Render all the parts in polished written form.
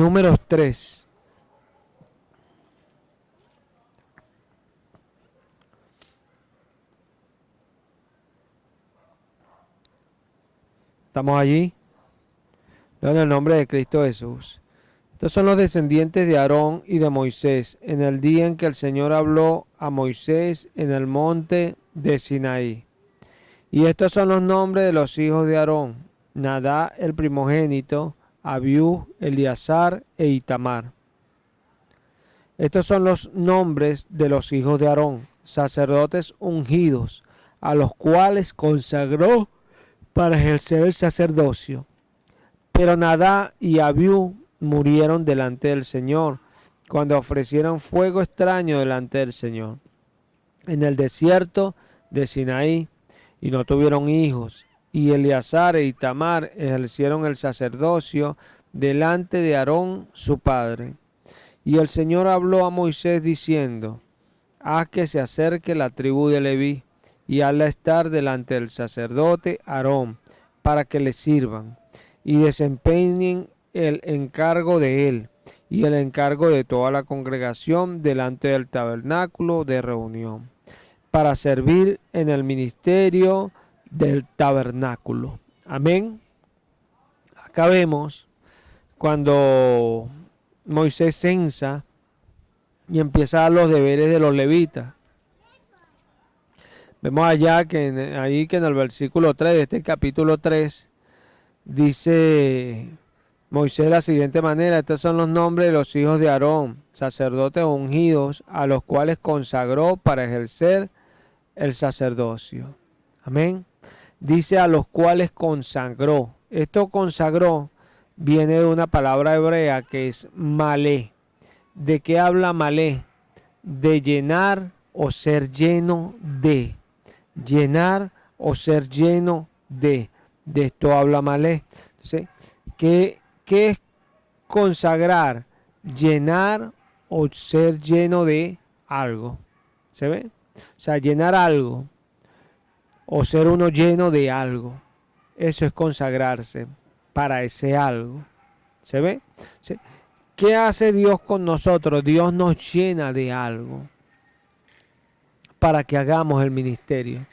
Números 3. ¿Estamos allí? En el nombre de Cristo Jesús. Estos son los descendientes de Aarón y de Moisés en el día en que el Señor habló a Moisés en el monte de Sinaí. Y estos son los nombres de los hijos de Aarón: Nadab el primogénito, Abiú, Eleazar e Itamar. Estos son los nombres de los hijos de Aarón, sacerdotes ungidos, a los cuales consagró para ejercer el sacerdocio. Pero Nadab y Abiú murieron delante del Señor cuando ofrecieron fuego extraño delante del Señor en el desierto de Sinaí, y no tuvieron hijos. Y Eleazar e Itamar ejercieron el sacerdocio delante de Aarón su padre. Y el Señor habló a Moisés diciendo: haz que se acerque la tribu de Leví, y hazla estar delante del sacerdote Aarón, para que le sirvan, y desempeñen el encargo de él, y el encargo de toda la congregación delante del tabernáculo de reunión, para servir en el ministerio del tabernáculo. Amén. Acá vemos cuando Moisés censa y empieza a dar los deberes de los levitas. Vemos allá que en el versículo 3 de este capítulo 3 dice Moisés de la siguiente manera: estos son los nombres de los hijos de Aarón, sacerdotes ungidos, a los cuales consagró para ejercer el sacerdocio. Amén. Dice a los cuales consagró. Esto consagró viene de una palabra hebrea que es malé. ¿De qué habla malé? De llenar o ser lleno de. Llenar o ser lleno de. De esto habla malé. Entonces, ¿qué es consagrar? Llenar o ser lleno de algo. ¿Se ve? O sea, llenar algo o ser uno lleno de algo. Eso es consagrarse para ese algo. ¿Se ve? ¿Sí? ¿Qué hace Dios con nosotros? Dios nos llena de algo para que hagamos el ministerio.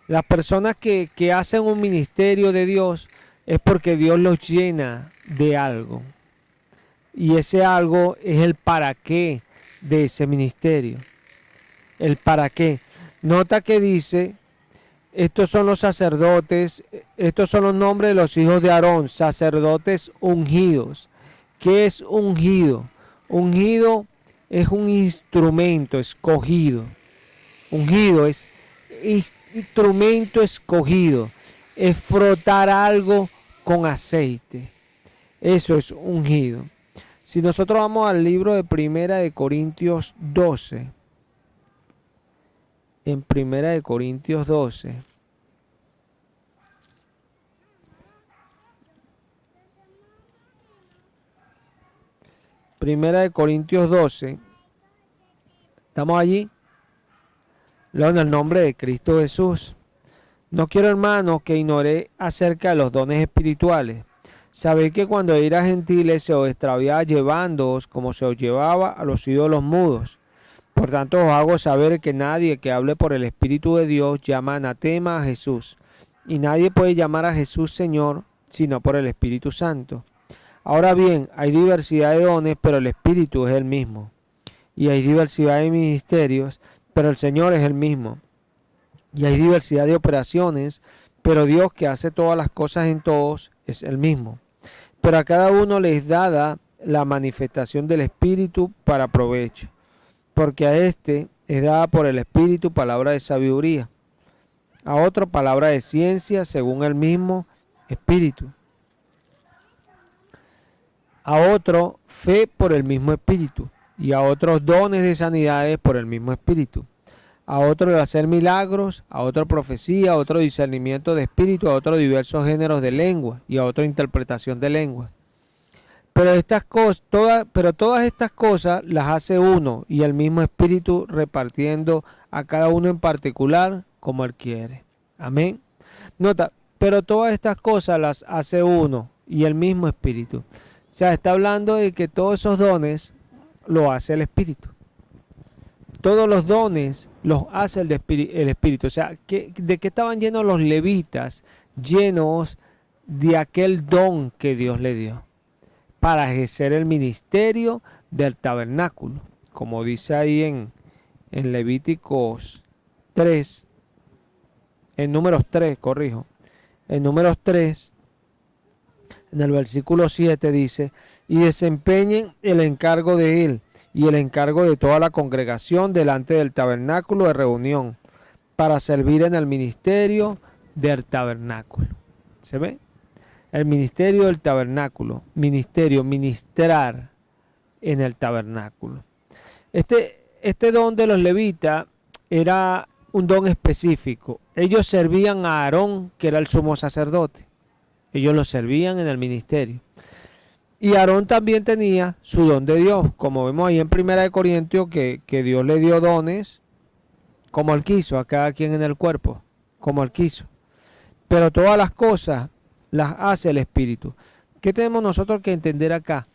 Las personas que hacen un ministerio de Dios es porque Dios los llena de algo. Y ese algo es el para qué de ese ministerio. El para qué. Nota que dice: estos son los sacerdotes, estos son los nombres de los hijos de Aarón, sacerdotes ungidos. ¿Qué es ungido? Ungido es un instrumento escogido. Ungido es instrumento escogido. Es frotar algo con aceite. Eso es ungido. Si nosotros vamos al libro de Primera de Corintios 12. En Primera de Corintios 12. Primera de Corintios 12. ¿Estamos allí? Leo en el nombre de Cristo Jesús. No quiero, hermanos, que ignoré acerca de los dones espirituales. Sabéis que cuando era gentiles se os extraviaba llevándoos como se os llevaba a los ídolos mudos. Por tanto os hago saber que nadie que hable por el Espíritu de Dios llama anatema a Jesús. Y nadie puede llamar a Jesús Señor sino por el Espíritu Santo. Ahora bien, hay diversidad de dones, pero el Espíritu es el mismo. Y hay diversidad de ministerios, pero el Señor es el mismo. Y hay diversidad de operaciones, pero Dios, que hace todas las cosas en todos, es el mismo. Pero a cada uno le es dada la manifestación del Espíritu para provecho. Porque a este es dada por el Espíritu palabra de sabiduría, a otro palabra de ciencia según el mismo Espíritu, a otro fe por el mismo Espíritu, y a otros dones de sanidades por el mismo Espíritu, a otro de hacer milagros, a otro profecía, a otro discernimiento de espíritu, a otro diversos géneros de lengua, y a otro interpretación de lengua. Pero todas estas cosas las hace uno y el mismo Espíritu, repartiendo a cada uno en particular como Él quiere. Amén. Nota, pero todas estas cosas las hace uno y el mismo Espíritu. O sea, está hablando de que todos esos dones lo hace el Espíritu. Todos los dones los hace el Espíritu. O sea, ¿de qué estaban llenos los levitas? Llenos de aquel don que Dios le dio para ejercer el ministerio del tabernáculo. Como dice ahí en Levíticos 3, en Números 3, corrijo. En Números 3, en el versículo 7 dice, y desempeñen el encargo de él y el encargo de toda la congregación delante del tabernáculo de reunión para servir en el ministerio del tabernáculo. ¿Se ve? El ministerio del tabernáculo, ministrar en el tabernáculo. Este don de los levitas era un don específico. Ellos servían a Aarón, que era el sumo sacerdote. Ellos lo servían en el ministerio. Y Aarón también tenía su don de Dios, como vemos ahí en 1 Corintios, que Dios le dio dones como él quiso, a cada quien en el cuerpo, como él quiso. Pero todas las cosas las hace el Espíritu. ¿Qué tenemos nosotros que entender acá?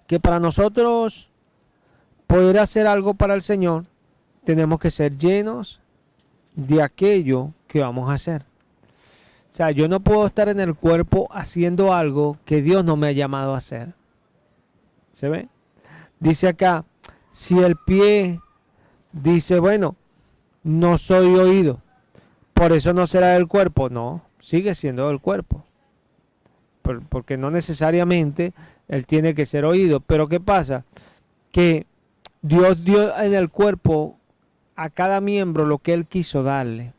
Que para nosotros poder hacer algo para el Señor, tenemos que ser llenos de aquello que vamos a hacer. O sea, yo no puedo estar en el cuerpo haciendo algo que Dios no me ha llamado a hacer. ¿Se ve? Dice acá, si el pie dice, bueno, no soy oído, por eso no será del cuerpo. No, sigue siendo del cuerpo. Porque no necesariamente él tiene que ser oído. Pero ¿qué pasa? Que Dios dio en el cuerpo a cada miembro lo que él quiso darle.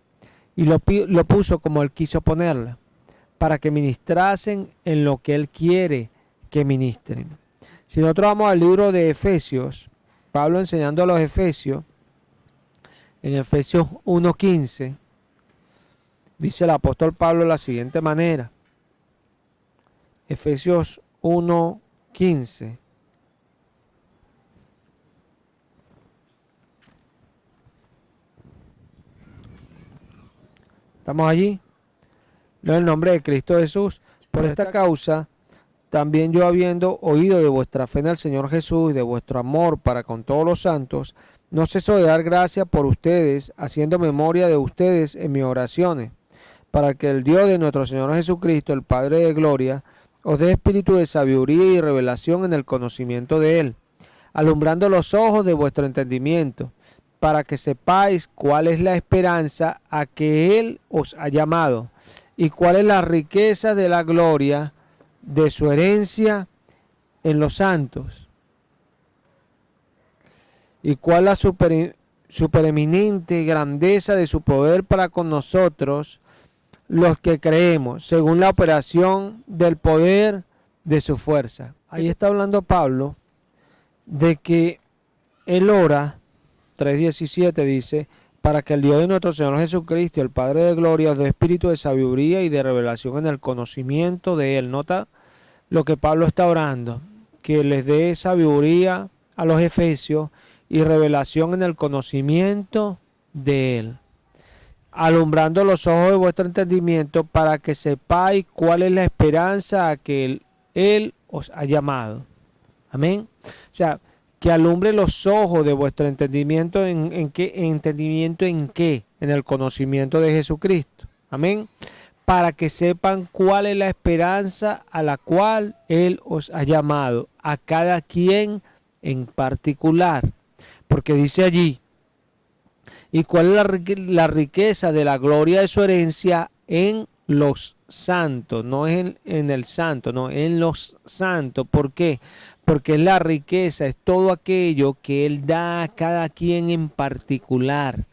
Y lo puso como él quiso ponerla, para que ministrasen en lo que él quiere que ministren. Si nosotros vamos al libro de Efesios, Pablo enseñando a los Efesios, en Efesios 1:15, dice el apóstol Pablo de la siguiente manera. Efesios 1:15. ¿Estamos allí? En el nombre de Cristo Jesús. Por esta causa, también yo, habiendo oído de vuestra fe en el Señor Jesús y de vuestro amor para con todos los santos, no ceso de dar gracia por ustedes, haciendo memoria de ustedes en mis oraciones, para que el Dios de nuestro Señor Jesucristo, el Padre de gloria, os dé espíritu de sabiduría y revelación en el conocimiento de Él, alumbrando los ojos de vuestro entendimiento, para que sepáis cuál es la esperanza a que Él os ha llamado, y cuál es la riqueza de la gloria de su herencia en los santos, y cuál la supereminente grandeza de su poder para con nosotros, los que creemos, según la operación del poder de su fuerza. Ahí está hablando Pablo de que él ora, 3:17 dice, para que el Dios de nuestro Señor Jesucristo, el Padre de gloria, os dé espíritu de sabiduría y de revelación en el conocimiento de Él. Nota lo que Pablo está orando, que les dé sabiduría a los efesios y revelación en el conocimiento de Él, alumbrando los ojos de vuestro entendimiento para que sepáis cuál es la esperanza a que Él os ha llamado. Amén. O sea, que alumbre los ojos de vuestro entendimiento en qué, en el conocimiento de Jesucristo. Amén. Para que sepan cuál es la esperanza a la cual Él os ha llamado, a cada quien en particular. Porque dice allí, y cuál es la riqueza de la gloria de su herencia en los santos, no en el santo, no, en los santos. ¿Por qué? Porque es la riqueza, es todo aquello que Él da a cada quien en particular.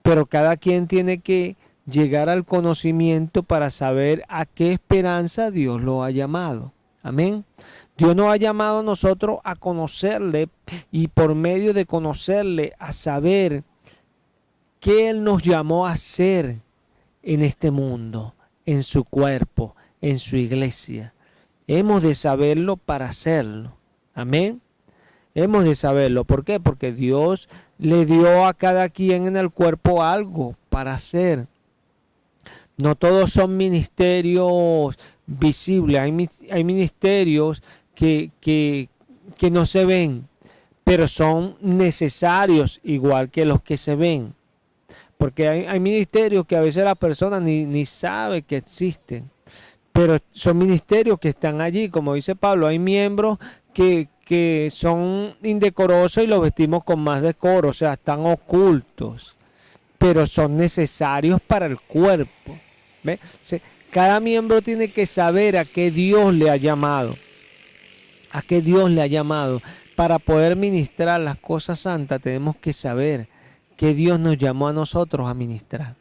Pero cada quien tiene que llegar al conocimiento para saber a qué esperanza Dios lo ha llamado. Amén. Dios nos ha llamado a nosotros a conocerle y por medio de conocerle a saber qué Él nos llamó a hacer en este mundo, en su cuerpo, en su iglesia. Hemos de saberlo para hacerlo. Amén. Hemos de saberlo. ¿Por qué? Porque Dios le dio a cada quien en el cuerpo algo para hacer. No todos son ministerios visibles, hay ministerios que no se ven, pero son necesarios igual que los que se ven. Porque hay ministerios que a veces la persona ni sabe que existen, pero son ministerios que están allí. Como dice Pablo, hay miembros que son indecorosos y los vestimos con más decoro, o sea, están ocultos, pero son necesarios para el cuerpo. ¿Ve? O sea, cada miembro tiene que saber a qué Dios le ha llamado, a qué Dios le ha llamado. Para poder ministrar las cosas santas tenemos que saber que Dios nos llamó a nosotros a ministrar.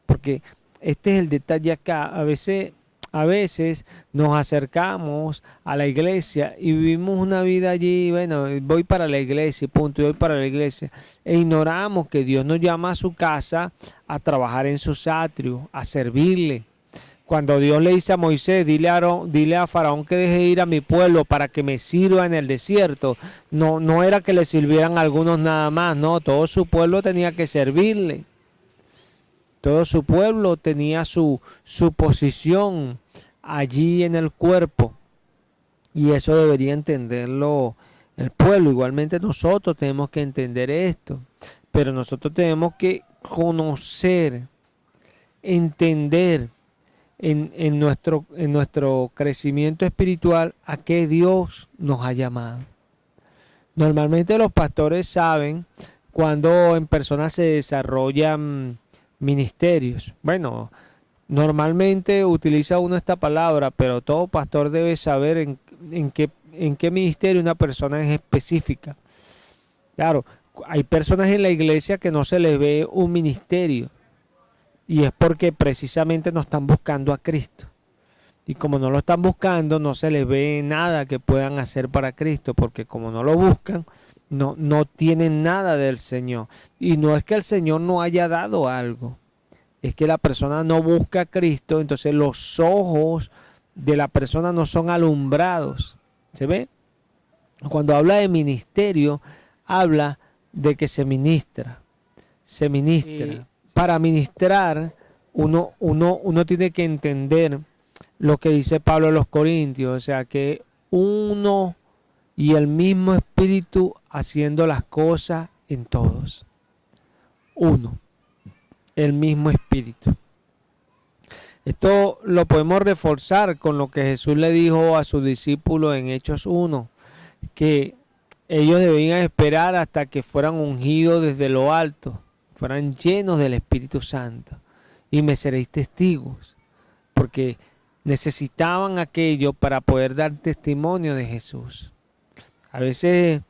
Porque este es el detalle acá. A veces nos acercamos a la iglesia y vivimos una vida allí, bueno, voy para la iglesia, punto, voy para la iglesia. E ignoramos que Dios nos llama a su casa a trabajar en sus atrios, a servirle. Cuando Dios le dice a Moisés, dile a Faraón que deje ir a mi pueblo para que me sirva en el desierto, no era que le sirvieran a algunos nada más, no, todo su pueblo tenía que servirle. Todo su pueblo tenía su posición allí en el cuerpo. Y eso debería entenderlo el pueblo. Igualmente nosotros tenemos que entender esto. Pero nosotros tenemos que conocer, entender en nuestro crecimiento espiritual a qué Dios nos ha llamado. Normalmente los pastores saben cuando en personas se desarrollan ministerios. Bueno, normalmente utiliza uno esta palabra, pero todo pastor debe saber en qué ministerio una persona es específica. Claro, hay personas en la iglesia que no se les ve un ministerio, y es porque precisamente no están buscando a Cristo. Y como no lo están buscando, no se les ve nada que puedan hacer para Cristo, porque como no lo buscan, no tienen nada del Señor. Y no es que el Señor no haya dado algo, es que la persona no busca a Cristo, entonces los ojos de la persona no son alumbrados. ¿Se ve? Cuando habla de ministerio, habla de que se ministra. Se ministra. Para ministrar, uno tiene que entender lo que dice Pablo a los Corintios, o sea, que uno y el mismo Espíritu haciendo las cosas en todos. Uno, el mismo Espíritu. Esto lo podemos reforzar con lo que Jesús le dijo a sus discípulos en Hechos 1, que ellos debían esperar hasta que fueran ungidos desde lo alto, fueran llenos del Espíritu Santo, y me seréis testigos, porque necesitaban aquello para poder dar testimonio de Jesús. A veces,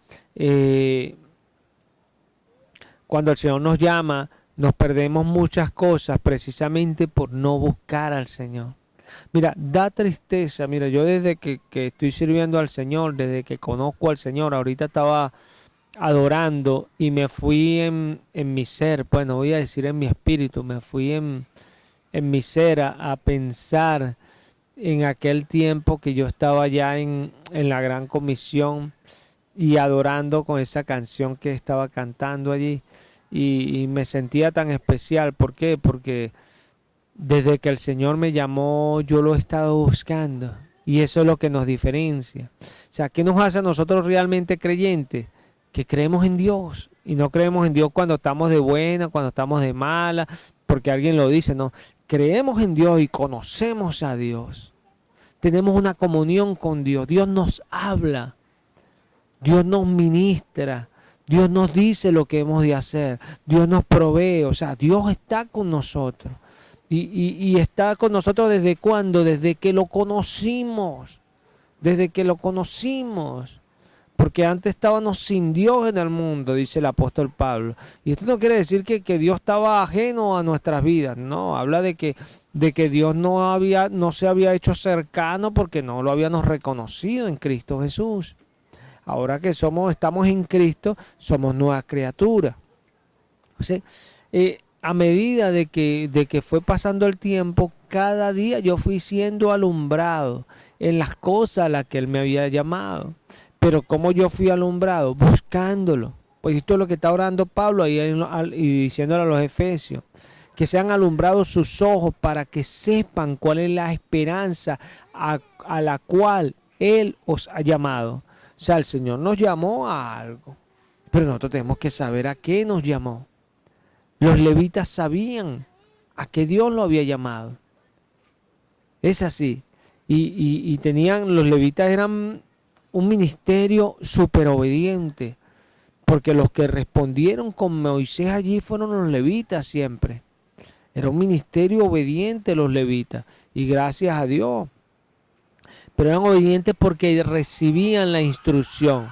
cuando el Señor nos llama, nos perdemos muchas cosas precisamente por no buscar al Señor. Mira, da tristeza. Mira, yo desde que estoy sirviendo al Señor, desde que conozco al Señor, ahorita estaba adorando y me fui en mi ser, pues no voy a decir en mi espíritu, me fui en mi ser a pensar en aquel tiempo que yo estaba ya en la gran comisión y adorando con esa canción que estaba cantando allí, y me sentía tan especial. ¿Por qué? Porque desde que el Señor me llamó, yo lo he estado buscando, y eso es lo que nos diferencia. O sea, ¿qué nos hace a nosotros realmente creyentes? Que creemos en Dios, y no creemos en Dios cuando estamos de buena, cuando estamos de mala, porque alguien lo dice, no. Creemos en Dios y conocemos a Dios. Tenemos una comunión con Dios. Dios nos habla, Dios nos ministra, Dios nos dice lo que hemos de hacer, Dios nos provee. O sea, Dios está con nosotros. Y está con nosotros ¿desde cuándo? Desde que lo conocimos. Desde que lo conocimos. Porque antes estábamos sin Dios en el mundo, dice el apóstol Pablo. Y esto no quiere decir que Dios estaba ajeno a nuestras vidas. No, habla de que Dios no se había hecho cercano porque no lo habíamos reconocido en Cristo Jesús. Ahora que estamos en Cristo, somos nuevas criaturas. O sea, a medida de que fue pasando el tiempo, cada día yo fui siendo alumbrado en las cosas a las que Él me había llamado. Pero ¿cómo yo fui alumbrado? Buscándolo. Pues esto es lo que está orando Pablo ahí y diciéndole a los Efesios. que sean alumbrados sus ojos para que sepan cuál es la esperanza a la cual Él os ha llamado. O sea, el Señor nos llamó a algo, pero nosotros tenemos que saber a qué nos llamó. Los levitas sabían a qué Dios lo había llamado. Es así. Y tenían, los levitas eran un ministerio súper obediente, porque los que respondieron con Moisés allí fueron los levitas siempre. Era un ministerio obediente los levitas, y gracias a Dios. Pero eran obedientes porque recibían la instrucción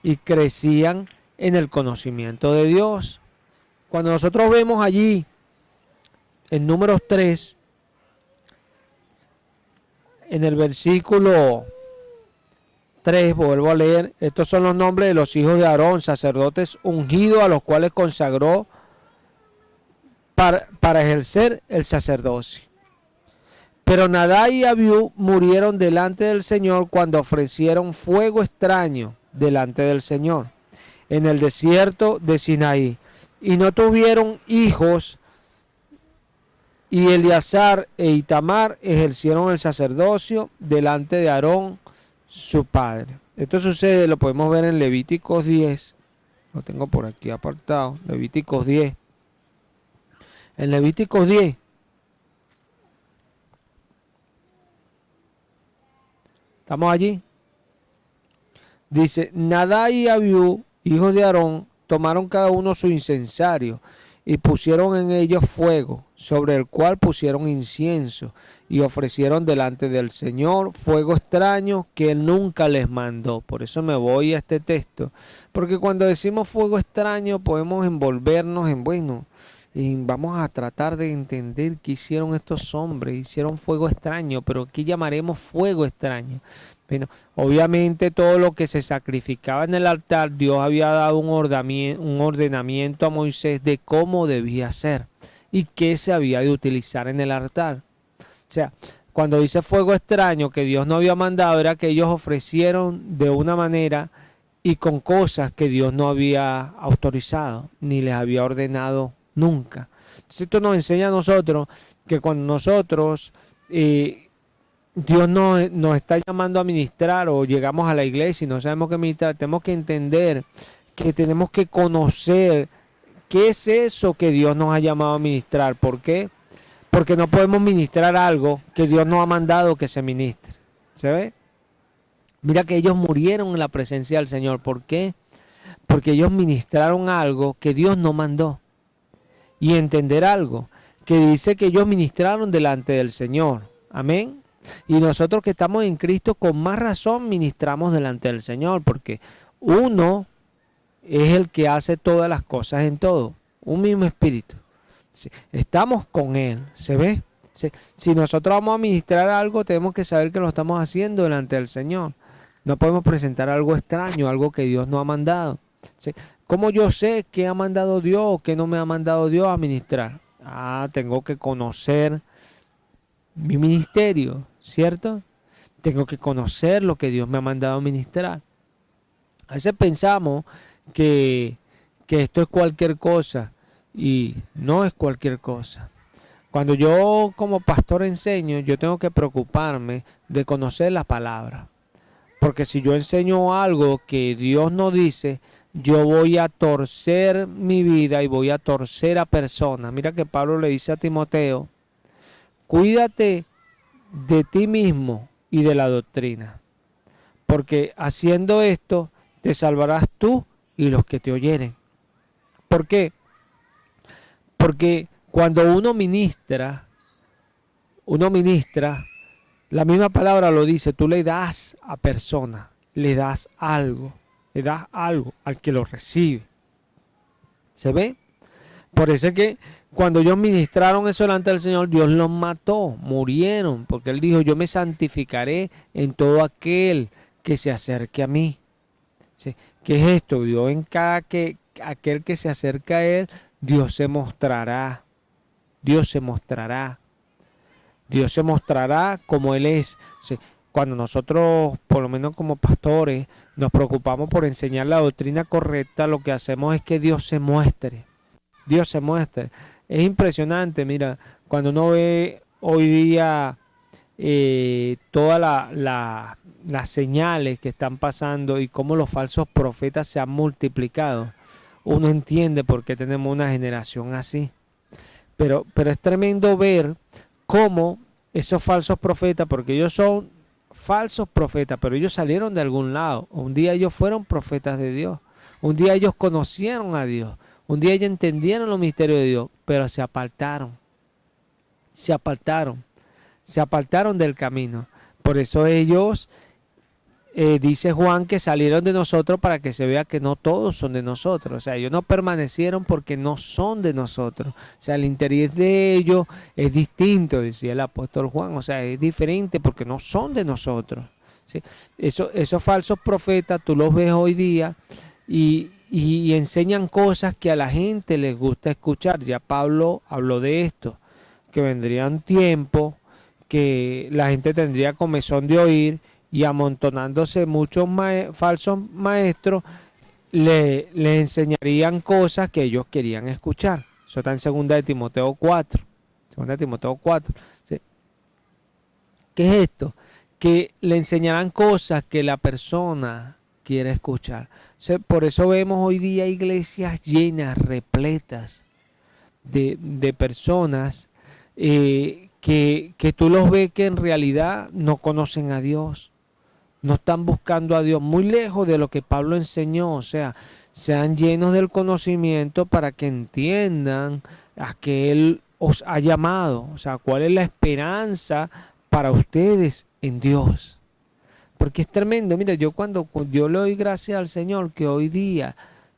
y crecían en el conocimiento de Dios. Cuando nosotros vemos allí, en Números 3, en el versículo 3, vuelvo a leer, estos son los nombres de los hijos de Aarón, sacerdotes ungidos a los cuales consagró para ejercer el sacerdocio. Pero Nadab y Abiú murieron delante del Señor cuando ofrecieron fuego extraño delante del Señor en el desierto de Sinaí, y no tuvieron hijos, y Eleazar e Itamar ejercieron el sacerdocio delante de Aarón, su padre. Esto sucede, lo podemos ver en Levíticos 10, lo tengo por aquí apartado, Levíticos 10. En Levíticos 10, ¿estamos allí? Dice, Nadab y Abiú, hijos de Aarón, tomaron cada uno su incensario y pusieron en ellos fuego, sobre el cual pusieron incienso, y ofrecieron delante del Señor fuego extraño que Él nunca les mandó. Por eso me voy a este texto, porque cuando decimos fuego extraño podemos envolvernos en, bueno, y vamos a tratar de entender qué hicieron estos hombres. Hicieron fuego extraño, pero ¿qué llamaremos fuego extraño? Bueno, obviamente todo lo que se sacrificaba en el altar, Dios había dado un ordenamiento a Moisés de cómo debía ser y qué se había de utilizar en el altar. O sea, cuando dice fuego extraño que Dios no había mandado, era que ellos ofrecieron de una manera y con cosas que Dios no había autorizado ni les había ordenado nunca. Entonces esto nos enseña a nosotros que cuando nosotros Dios nos está llamando a ministrar, o llegamos a la iglesia y no sabemos qué ministrar, tenemos que entender que tenemos que conocer qué es eso que Dios nos ha llamado a ministrar. ¿Por qué? Porque no podemos ministrar algo que Dios no ha mandado que se ministre. ¿Se ve? Mira que ellos murieron en la presencia del Señor. ¿Por qué? Porque ellos ministraron algo que Dios no mandó. Y entender algo que dice que ellos ministraron delante del Señor. Amén. Y nosotros que estamos en Cristo, con más razón ministramos delante del Señor, porque uno es el que hace todas las cosas en todo, un mismo espíritu. Estamos con Él, ¿se ve? Si nosotros vamos a ministrar algo, tenemos que saber que lo estamos haciendo delante del Señor. No podemos presentar algo extraño, algo que Dios no ha mandado. ¿Cómo yo sé qué ha mandado Dios o qué no me ha mandado Dios a ministrar? Tengo que conocer mi ministerio, ¿cierto? Tengo que conocer lo que Dios me ha mandado a ministrar. A veces pensamos que esto es cualquier cosa, y no es cualquier cosa. Cuando yo como pastor enseño, yo tengo que preocuparme de conocer la palabra. Porque si yo enseño algo que Dios no dice, yo voy a torcer mi vida y voy a torcer a personas. Mira que Pablo le dice a Timoteo, cuídate de ti mismo y de la doctrina, porque haciendo esto te salvarás tú y los que te oyeren. ¿Por qué? Porque cuando uno ministra, la misma palabra lo dice, tú le das a personas, le das algo al que lo recibe. ¿Se ve? Por eso es que cuando ellos ministraron eso delante del Señor, Dios los mató, murieron, porque Él dijo, yo me santificaré en todo aquel que se acerque a mí. ¿Sí? ¿Qué es esto? Dios en aquel que se acerca a Él, Dios se mostrará. Dios se mostrará. Dios se mostrará como Él es. ¿Sí? Cuando nosotros, por lo menos como pastores, nos preocupamos por enseñar la doctrina correcta, lo que hacemos es que Dios se muestre. Dios se muestre. Es impresionante, mira, cuando uno ve hoy día todas las señales que están pasando y cómo los falsos profetas se han multiplicado, uno entiende por qué tenemos una generación así. Pero es tremendo ver cómo esos falsos profetas, porque ellos son falsos profetas, pero ellos salieron de algún lado. Un día ellos fueron profetas de Dios. Un día ellos conocieron a Dios. Un día ellos entendieron los misterios de Dios, pero se apartaron. Se apartaron. Se apartaron del camino. Por eso ellos, dice Juan, que salieron de nosotros para que se vea que no todos son de nosotros. O sea, ellos no permanecieron porque no son de nosotros. O sea, el interés de ellos es distinto, decía el apóstol Juan. O sea, es diferente porque no son de nosotros. ¿Sí? Esos falsos profetas, tú los ves hoy día y enseñan cosas que a la gente les gusta escuchar. Ya Pablo habló de esto, que vendrían tiempos que la gente tendría comezón de oír y amontonándose muchos falsos maestros le enseñarían cosas que ellos querían escuchar. Eso está en 2 de Timoteo 4. 2 de Timoteo 4. ¿Sí? ¿Qué es esto? Que le enseñarán cosas que la persona quiere escuchar. O sea, por eso vemos hoy día iglesias llenas, repletas de personas que tú los ves que en realidad no conocen a Dios, no están buscando a Dios, muy lejos de lo que Pablo enseñó. O sea, sean llenos del conocimiento para que entiendan a que Él os ha llamado. O sea, cuál es la esperanza para ustedes en Dios. Porque es tremendo. Mira, cuando yo le doy gracias al Señor que hoy día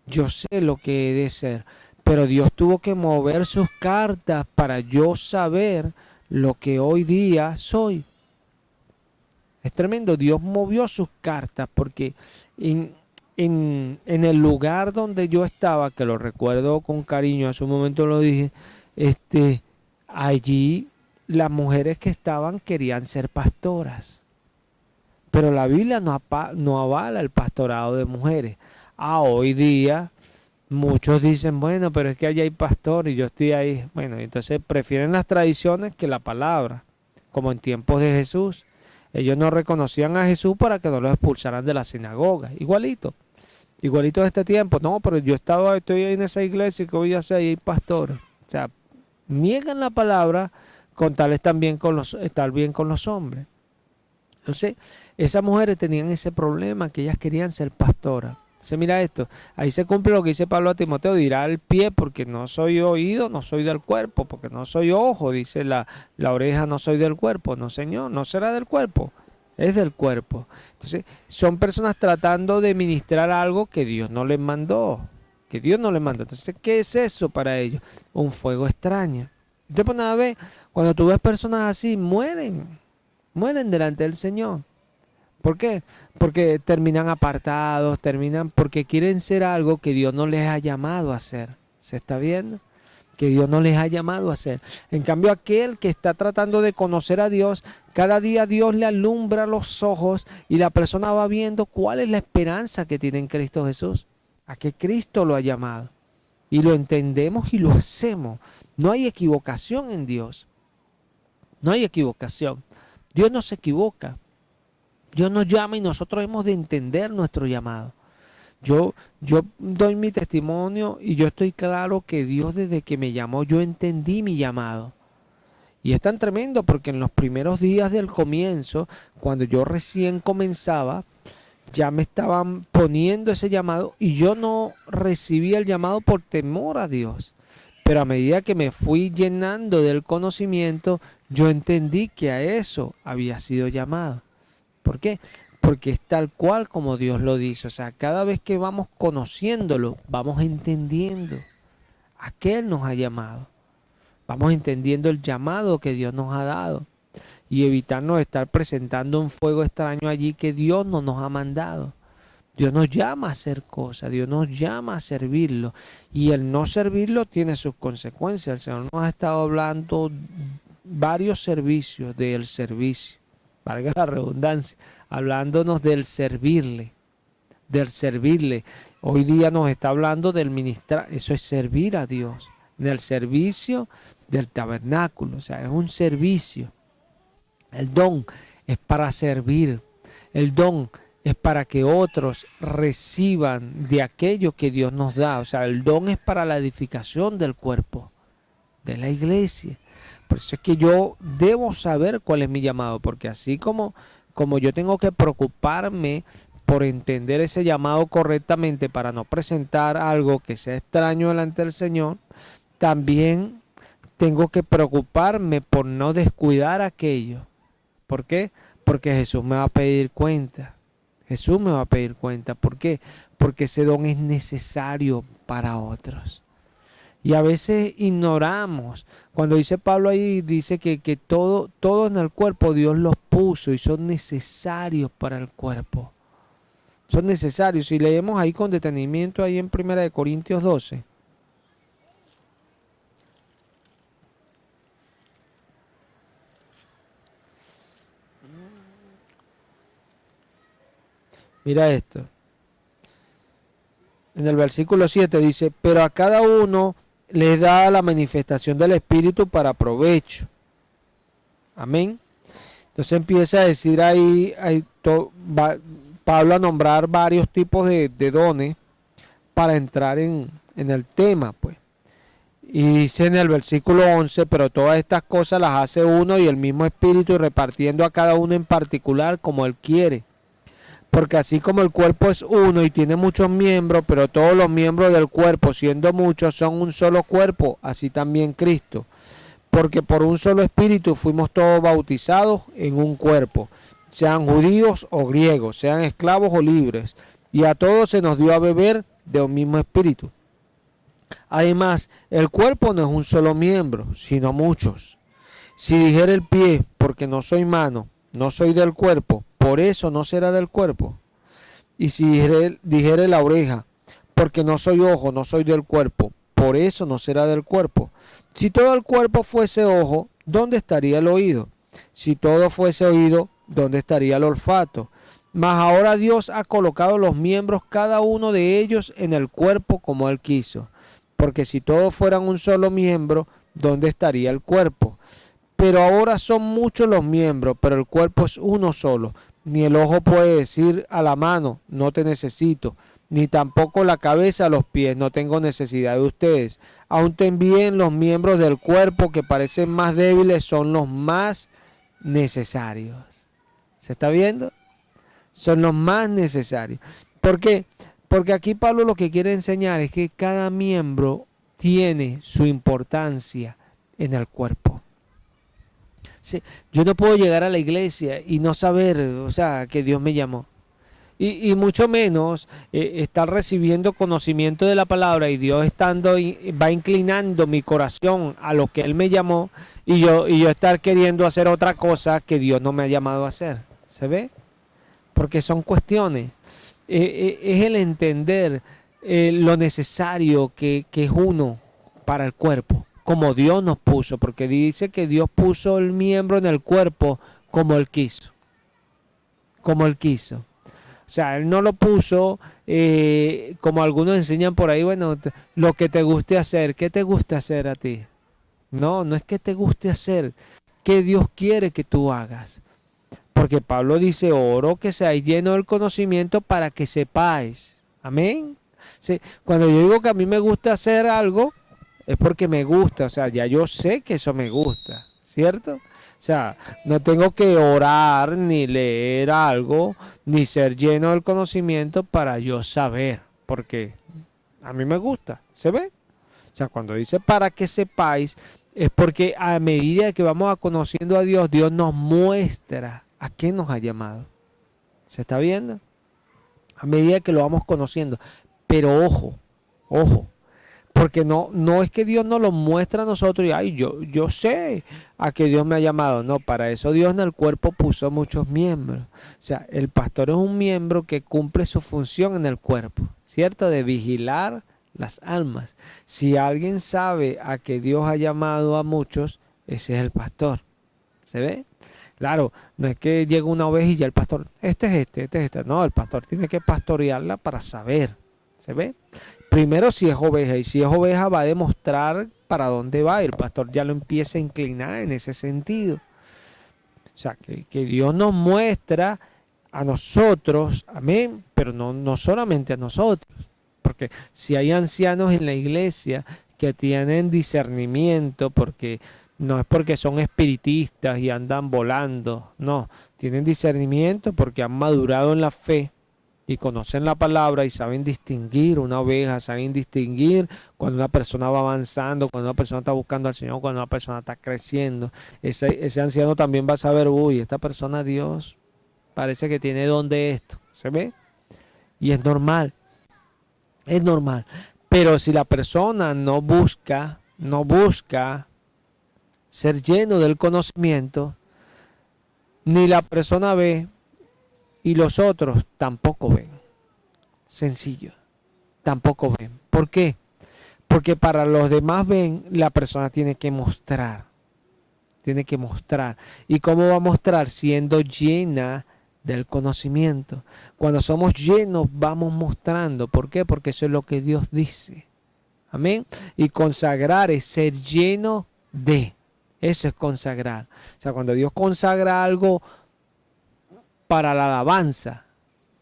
yo sé lo que he de ser, pero Dios tuvo que mover sus cartas para yo saber lo que hoy día soy. Es tremendo, Dios movió sus cartas porque en el lugar donde yo estaba, que lo recuerdo con cariño, hace un momento lo dije, allí las mujeres que estaban querían ser pastoras. Pero la Biblia no avala el pastorado de mujeres. Hoy día muchos dicen, bueno, pero es que allá hay pastor y yo estoy ahí. Bueno, entonces prefieren las tradiciones que la palabra, como en tiempos de Jesús. Ellos no reconocían a Jesús para que no lo expulsaran de la sinagoga. Igualito de este tiempo. No, pero yo estoy ahí en esa iglesia y que voy a hacer, ahí hay pastores. O sea, niegan la palabra con tal estar bien con los hombres. Entonces, esas mujeres tenían ese problema, que ellas querían ser pastoras. Entonces, mira esto, ahí se cumple lo que dice Pablo a Timoteo: dirá el pie, porque no soy oído, no soy del cuerpo, porque no soy ojo, dice la oreja, no soy del cuerpo. No, Señor, no será del cuerpo, es del cuerpo. Entonces, son personas tratando de ministrar algo que Dios no les mandó, Entonces, ¿qué es eso para ellos? Un fuego extraño. Entonces, pues nada, cuando tú ves personas así, mueren delante del Señor. ¿Por qué? Porque terminan apartados, porque quieren ser algo que Dios no les ha llamado a hacer. ¿Se está viendo? Que Dios no les ha llamado a hacer. En cambio, aquel que está tratando de conocer a Dios, cada día Dios le alumbra los ojos y la persona va viendo cuál es la esperanza que tiene en Cristo Jesús. A que Cristo lo ha llamado. Y lo entendemos y lo hacemos. No hay equivocación en Dios. No hay equivocación. Dios no se equivoca. Dios nos llama y nosotros hemos de entender nuestro llamado. Yo doy mi testimonio y yo estoy claro que Dios, desde que me llamó, yo entendí mi llamado. Y es tan tremendo porque en los primeros días del comienzo, cuando yo recién comenzaba, ya me estaban poniendo ese llamado y yo no recibía el llamado por temor a Dios. Pero a medida que me fui llenando del conocimiento, yo entendí que a eso había sido llamado. ¿Por qué? Porque es tal cual como Dios lo dice. O sea, cada vez que vamos conociéndolo, vamos entendiendo a qué Él nos ha llamado. Vamos entendiendo el llamado que Dios nos ha dado. Y evitarnos de estar presentando un fuego extraño allí que Dios no nos ha mandado. Dios nos llama a hacer cosas, Dios nos llama a servirlo. Y el no servirlo tiene sus consecuencias. El Señor nos ha estado hablando varios servicios del servicio, valga la redundancia, hablándonos del servirle. Hoy día nos está hablando del ministrar, eso es servir a Dios. en el servicio del tabernáculo. O sea, es un servicio. El don es para servir. El don es para que otros reciban de aquello que Dios nos da. O sea, el don es para la edificación del cuerpo, de la iglesia. Por eso es que yo debo saber cuál es mi llamado, porque así como yo tengo que preocuparme por entender ese llamado correctamente para no presentar algo que sea extraño delante del Señor, también tengo que preocuparme por no descuidar aquello. ¿Por qué? Porque Jesús me va a pedir cuenta. Jesús me va a pedir cuenta. ¿Por qué? Porque ese don es necesario para otros. Y a veces ignoramos. Cuando dice Pablo ahí, dice que todo en el cuerpo Dios los puso y son necesarios para el cuerpo. Son necesarios. Y leemos ahí con detenimiento ahí en 1 Corintios 12. Mira esto. En el versículo 7 dice, pero a cada uno les da la manifestación del Espíritu para provecho. Amén. Entonces empieza a decir ahí Pablo a nombrar varios tipos de dones para entrar en el tema, pues. Y dice en el versículo 11, pero todas estas cosas las hace uno y el mismo Espíritu, repartiendo a cada uno en particular como él quiere. Porque así como el cuerpo es uno y tiene muchos miembros, pero todos los miembros del cuerpo, siendo muchos, son un solo cuerpo, así también Cristo. Porque por un solo espíritu fuimos todos bautizados en un cuerpo, sean judíos o griegos, sean esclavos o libres, y a todos se nos dio a beber de un mismo espíritu. Además, el cuerpo no es un solo miembro, sino muchos. Si dijera el pie, porque no soy mano, no soy del cuerpo, por eso no será del cuerpo. Y si dijere la oreja, porque no soy ojo, no soy del cuerpo, por eso no será del cuerpo. Si todo el cuerpo fuese ojo, ¿dónde estaría el oído? Si todo fuese oído, ¿dónde estaría el olfato? Mas ahora Dios ha colocado los miembros, cada uno de ellos, en el cuerpo como Él quiso. Porque si todos fueran un solo miembro, ¿dónde estaría el cuerpo? Pero ahora son muchos los miembros, pero el cuerpo es uno solo. Ni el ojo puede decir a la mano, no te necesito, ni tampoco la cabeza a los pies, no tengo necesidad de ustedes. Aún también los miembros del cuerpo que parecen más débiles son los más necesarios. ¿Se está viendo? Son los más necesarios. ¿Por qué? Porque aquí Pablo lo que quiere enseñar es que cada miembro tiene su importancia en el cuerpo. Sí, yo no puedo llegar a la iglesia y no saber, o sea, que Dios me llamó. Y mucho menos estar recibiendo conocimiento de la palabra y Dios va inclinando mi corazón a lo que Él me llamó y yo estar queriendo hacer otra cosa que Dios no me ha llamado a hacer. ¿Se ve? Porque son cuestiones. Es el entender lo necesario que es uno para el cuerpo, como Dios nos puso, porque dice que Dios puso el miembro en el cuerpo como Él quiso. Como Él quiso. O sea, Él no lo puso como algunos enseñan por ahí, bueno, lo que te guste hacer. ¿Qué te gusta hacer a ti? No, no es que te guste hacer, que Dios quiere que tú hagas. Porque Pablo dice, oro que seáis llenos del conocimiento para que sepáis. Amén. Sí, cuando yo digo que a mí me gusta hacer algo, es porque me gusta, o sea, ya yo sé que eso me gusta, ¿cierto? O sea, no tengo que orar, ni leer algo, ni ser lleno del conocimiento para yo saber, porque a mí me gusta, ¿se ve? O sea, cuando dice para que sepáis, es porque a medida que vamos conociendo a Dios, Dios nos muestra a qué nos ha llamado. ¿Se está viendo? A medida que lo vamos conociendo. Pero ojo, ojo. Porque no es que Dios nos lo muestra a nosotros y ay, yo sé a qué Dios me ha llamado. No, para eso Dios en el cuerpo puso muchos miembros. O sea, el pastor es un miembro que cumple su función en el cuerpo, ¿cierto? De vigilar las almas. Si alguien sabe a qué Dios ha llamado a muchos, ese es el pastor. ¿Se ve? Claro, no es que llegue una oveja y ya el pastor, este es este. No, el pastor tiene que pastorearla para saber. ¿Se ve? Primero si es oveja, y si es oveja va a demostrar para dónde va y el pastor ya lo empieza a inclinar en ese sentido. O sea, que Dios nos muestra a nosotros, amén, pero no solamente a nosotros, porque si hay ancianos en la iglesia que tienen discernimiento, porque no es porque son espiritistas y andan volando, no, tienen discernimiento porque han madurado en la fe y conocen la palabra y saben distinguir una oveja, saben distinguir cuando una persona va avanzando, cuando una persona está buscando al Señor, cuando una persona está creciendo. Ese anciano también va a saber, uy, esta persona, Dios, parece que tiene don de esto, ¿se ve? Y es normal, es normal. Pero si la persona no busca ser lleno del conocimiento, ni la persona ve y los otros tampoco ven. Sencillo, tampoco ven. ¿Por qué? Porque para los demás ven, la persona tiene que mostrar. Tiene que mostrar. ¿Y cómo va a mostrar? Siendo llena del conocimiento. Cuando somos llenos, vamos mostrando. ¿Por qué? Porque eso es lo que Dios dice. Amén. Y consagrar es ser lleno de. Eso es consagrar. O sea, cuando Dios consagra algo para la alabanza,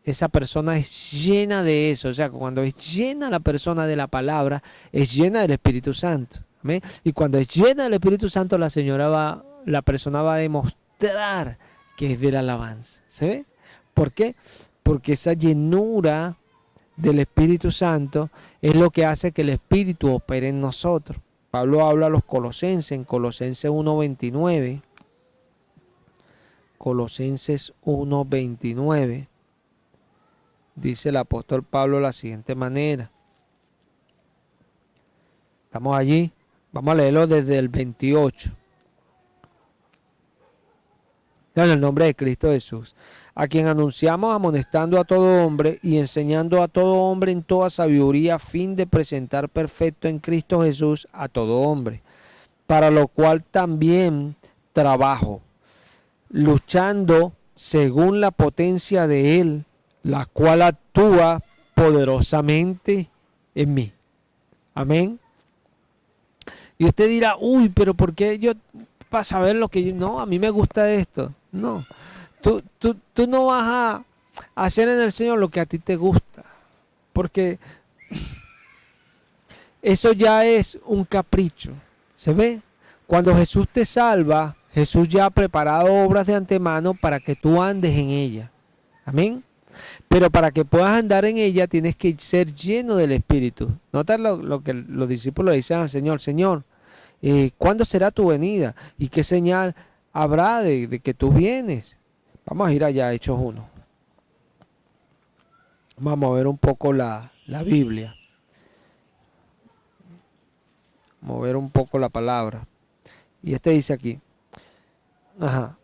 esa persona es llena de eso. O sea, cuando es llena la persona de la palabra, es llena del Espíritu Santo. ¿Amén? Y cuando es llena del Espíritu Santo, la persona va a demostrar que es de la alabanza. ¿Se ve? ¿Por qué? Porque esa llenura del Espíritu Santo es lo que hace que el Espíritu opere en nosotros. Pablo habla a los colosenses en Colosenses 1:29. Colosenses 1:29. Dice el apóstol Pablo de la siguiente manera. ¿Estamos allí? Vamos a leerlo desde el 28. En el nombre de Cristo Jesús, a quien anunciamos amonestando a todo hombre y enseñando a todo hombre en toda sabiduría, a fin de presentar perfecto en Cristo Jesús a todo hombre, para lo cual también trabajo, luchando según la potencia de Él, la cual actúa poderosamente en mí. Amén. Y usted dirá, uy, pero ¿por qué yo, para saber lo que yo, no, a mí me gusta esto? No, tú no vas a hacer en el Señor lo que a ti te gusta, porque eso ya es un capricho, ¿se ve? Cuando Jesús te salva, Jesús ya ha preparado obras de antemano para que tú andes en ella, amén. Pero para que puedas andar en ella tienes que ser lleno del Espíritu. Nota lo que los discípulos dicen al Señor, Señor, ¿cuándo será tu venida? ¿Y qué señal habrá de que tú vienes? Vamos a ir allá a Hechos 1. Vamos a ver un poco la Biblia. Vamos a ver un poco la palabra. Y dice aquí. Ajá.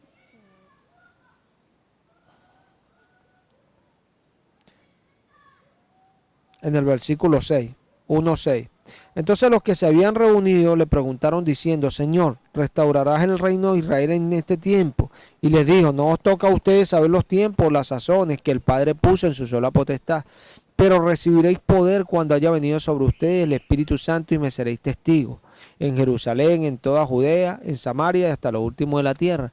En el versículo 6, 1:6. Entonces los que se habían reunido le preguntaron diciendo, Señor, ¿restaurarás el reino de Israel en este tiempo? Y les dijo, no os toca a ustedes saber los tiempos, las sazones que el Padre puso en su sola potestad, pero recibiréis poder cuando haya venido sobre ustedes el Espíritu Santo y me seréis testigos en Jerusalén, en toda Judea, en Samaria y hasta lo último de la tierra.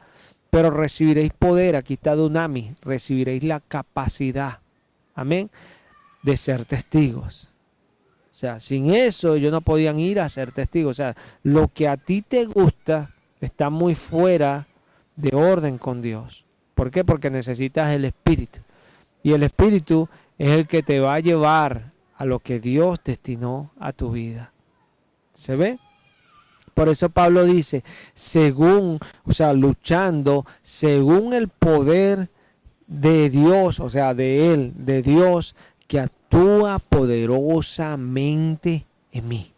Pero recibiréis poder, aquí está Dunamis, recibiréis la capacidad, amén, de ser testigos. O sea, sin eso ellos no podían ir a ser testigos. O sea, lo que a ti te gusta está muy fuera de orden con Dios. ¿Por qué? Porque necesitas el Espíritu. Y el Espíritu es el que te va a llevar a lo que Dios destinó a tu vida. ¿Se ve? Por eso Pablo dice, según, o sea, luchando, según el poder de Dios, o sea, de Él, de Dios, que actúa poderosamente en mí.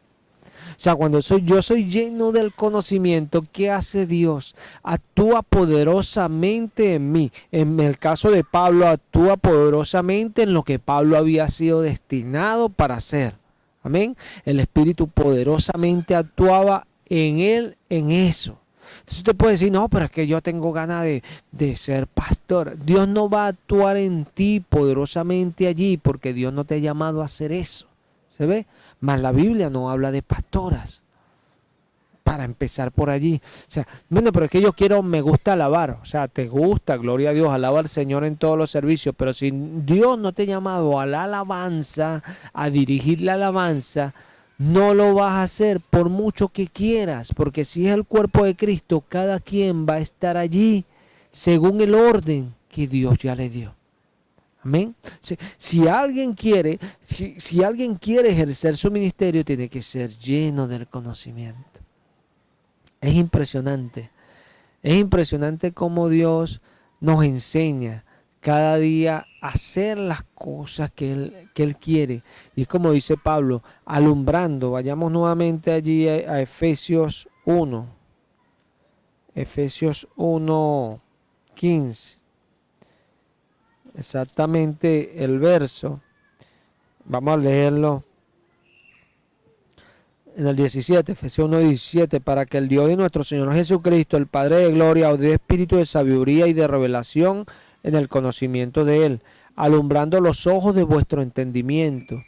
O sea, cuando yo soy lleno del conocimiento, ¿qué hace Dios? Actúa poderosamente en mí. En el caso de Pablo, actúa poderosamente en lo que Pablo había sido destinado para hacer. Amén. El Espíritu poderosamente actuaba en él, en eso. Entonces usted puede decir, no, pero es que yo tengo ganas de ser pastor. Dios no va a actuar en ti poderosamente allí porque Dios no te ha llamado a hacer eso. ¿Se ve? Mas la Biblia no habla de pastoras. para empezar por allí. O sea, bueno, pero es que me gusta alabar. O sea, te gusta, gloria a Dios, alaba al Señor en todos los servicios. Pero si Dios no te ha llamado a la alabanza, a dirigir la alabanza, no lo vas a hacer por mucho que quieras. Porque si es el cuerpo de Cristo, cada quien va a estar allí según el orden que Dios ya le dio. Amén. Si alguien quiere, si alguien quiere ejercer su ministerio, tiene que ser lleno del conocimiento. Es impresionante cómo Dios nos enseña cada día a hacer las cosas que Él quiere. Y es como dice Pablo, alumbrando. Vayamos nuevamente allí a Efesios 1. Efesios 1:15. Exactamente el verso. Vamos a leerlo. En el 17, Efesios 1:17, para que el Dios de nuestro Señor Jesucristo, el Padre de gloria, os dé espíritu de sabiduría y de revelación en el conocimiento de Él, alumbrando los ojos de vuestro entendimiento,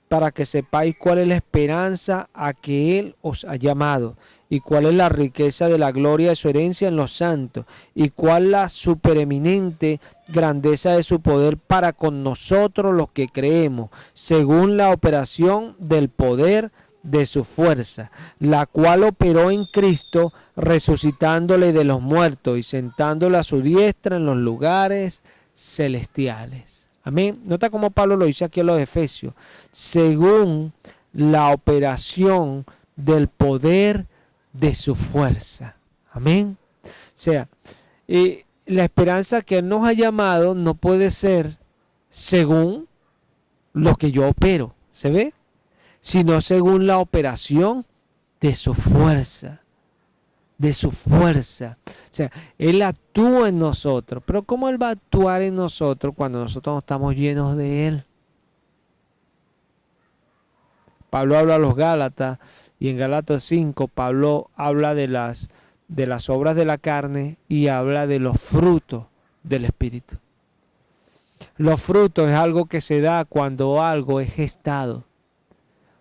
para que sepáis cuál es la esperanza a que Él os ha llamado, y cuál es la riqueza de la gloria de su herencia en los santos, y cuál la supereminente grandeza de su poder para con nosotros los que creemos, según la operación del poder de su fuerza, la cual operó en Cristo, resucitándole de los muertos y sentándole a su diestra en los lugares celestiales. Amén. Nota cómo Pablo lo dice aquí en los Efesios, según la operación del poder de su fuerza. Amén. O sea, la esperanza que Él nos ha llamado no puede ser según lo que yo opero, ¿se ve? Sino según la operación de su fuerza, de su fuerza. O sea, Él actúa en nosotros, pero ¿cómo Él va a actuar en nosotros cuando nosotros no estamos llenos de Él? Pablo habla a los Gálatas, y en Gálatas 5 Pablo habla de las obras de la carne y habla de los frutos del Espíritu. Los frutos es algo que se da cuando algo es gestado.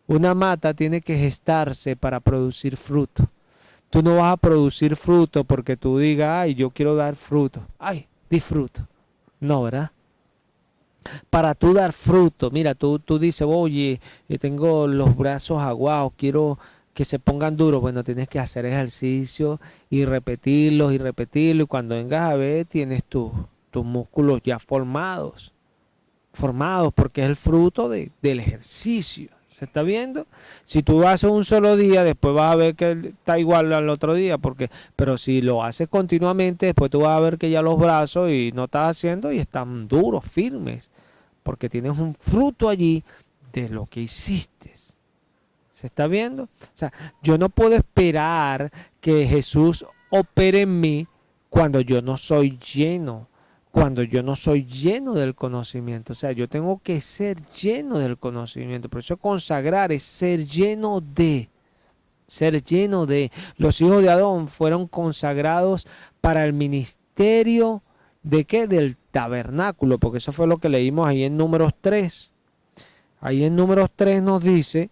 Una mata tiene que gestarse para producir fruto. Tú no vas a producir fruto porque tú digas, ay, yo quiero dar fruto. Ay, disfruto. No, ¿verdad? Para tú dar fruto, mira, tú dices, oye, tengo los brazos aguados, quiero que se pongan duros. Bueno, tienes que hacer ejercicio y repetirlos, y cuando vengas a ver, tienes tus músculos ya formados porque es el fruto del ejercicio. ¿Se está viendo? Si tú haces un solo día, después vas a ver que está igual al otro día, pero si lo haces continuamente, después tú vas a ver que ya los brazos y no estás haciendo y están duros, firmes, porque tienes un fruto allí de lo que hiciste. ¿Se está viendo? O sea, yo no puedo esperar que Jesús opere en mí cuando yo no soy lleno del conocimiento. O sea, yo tengo que ser lleno del conocimiento. Por eso consagrar es ser lleno de. Los hijos de Adón fueron consagrados para el ministerio ¿de qué? Del tabernáculo, porque eso fue lo que leímos ahí en Números 3. Ahí en Números 3 nos dice,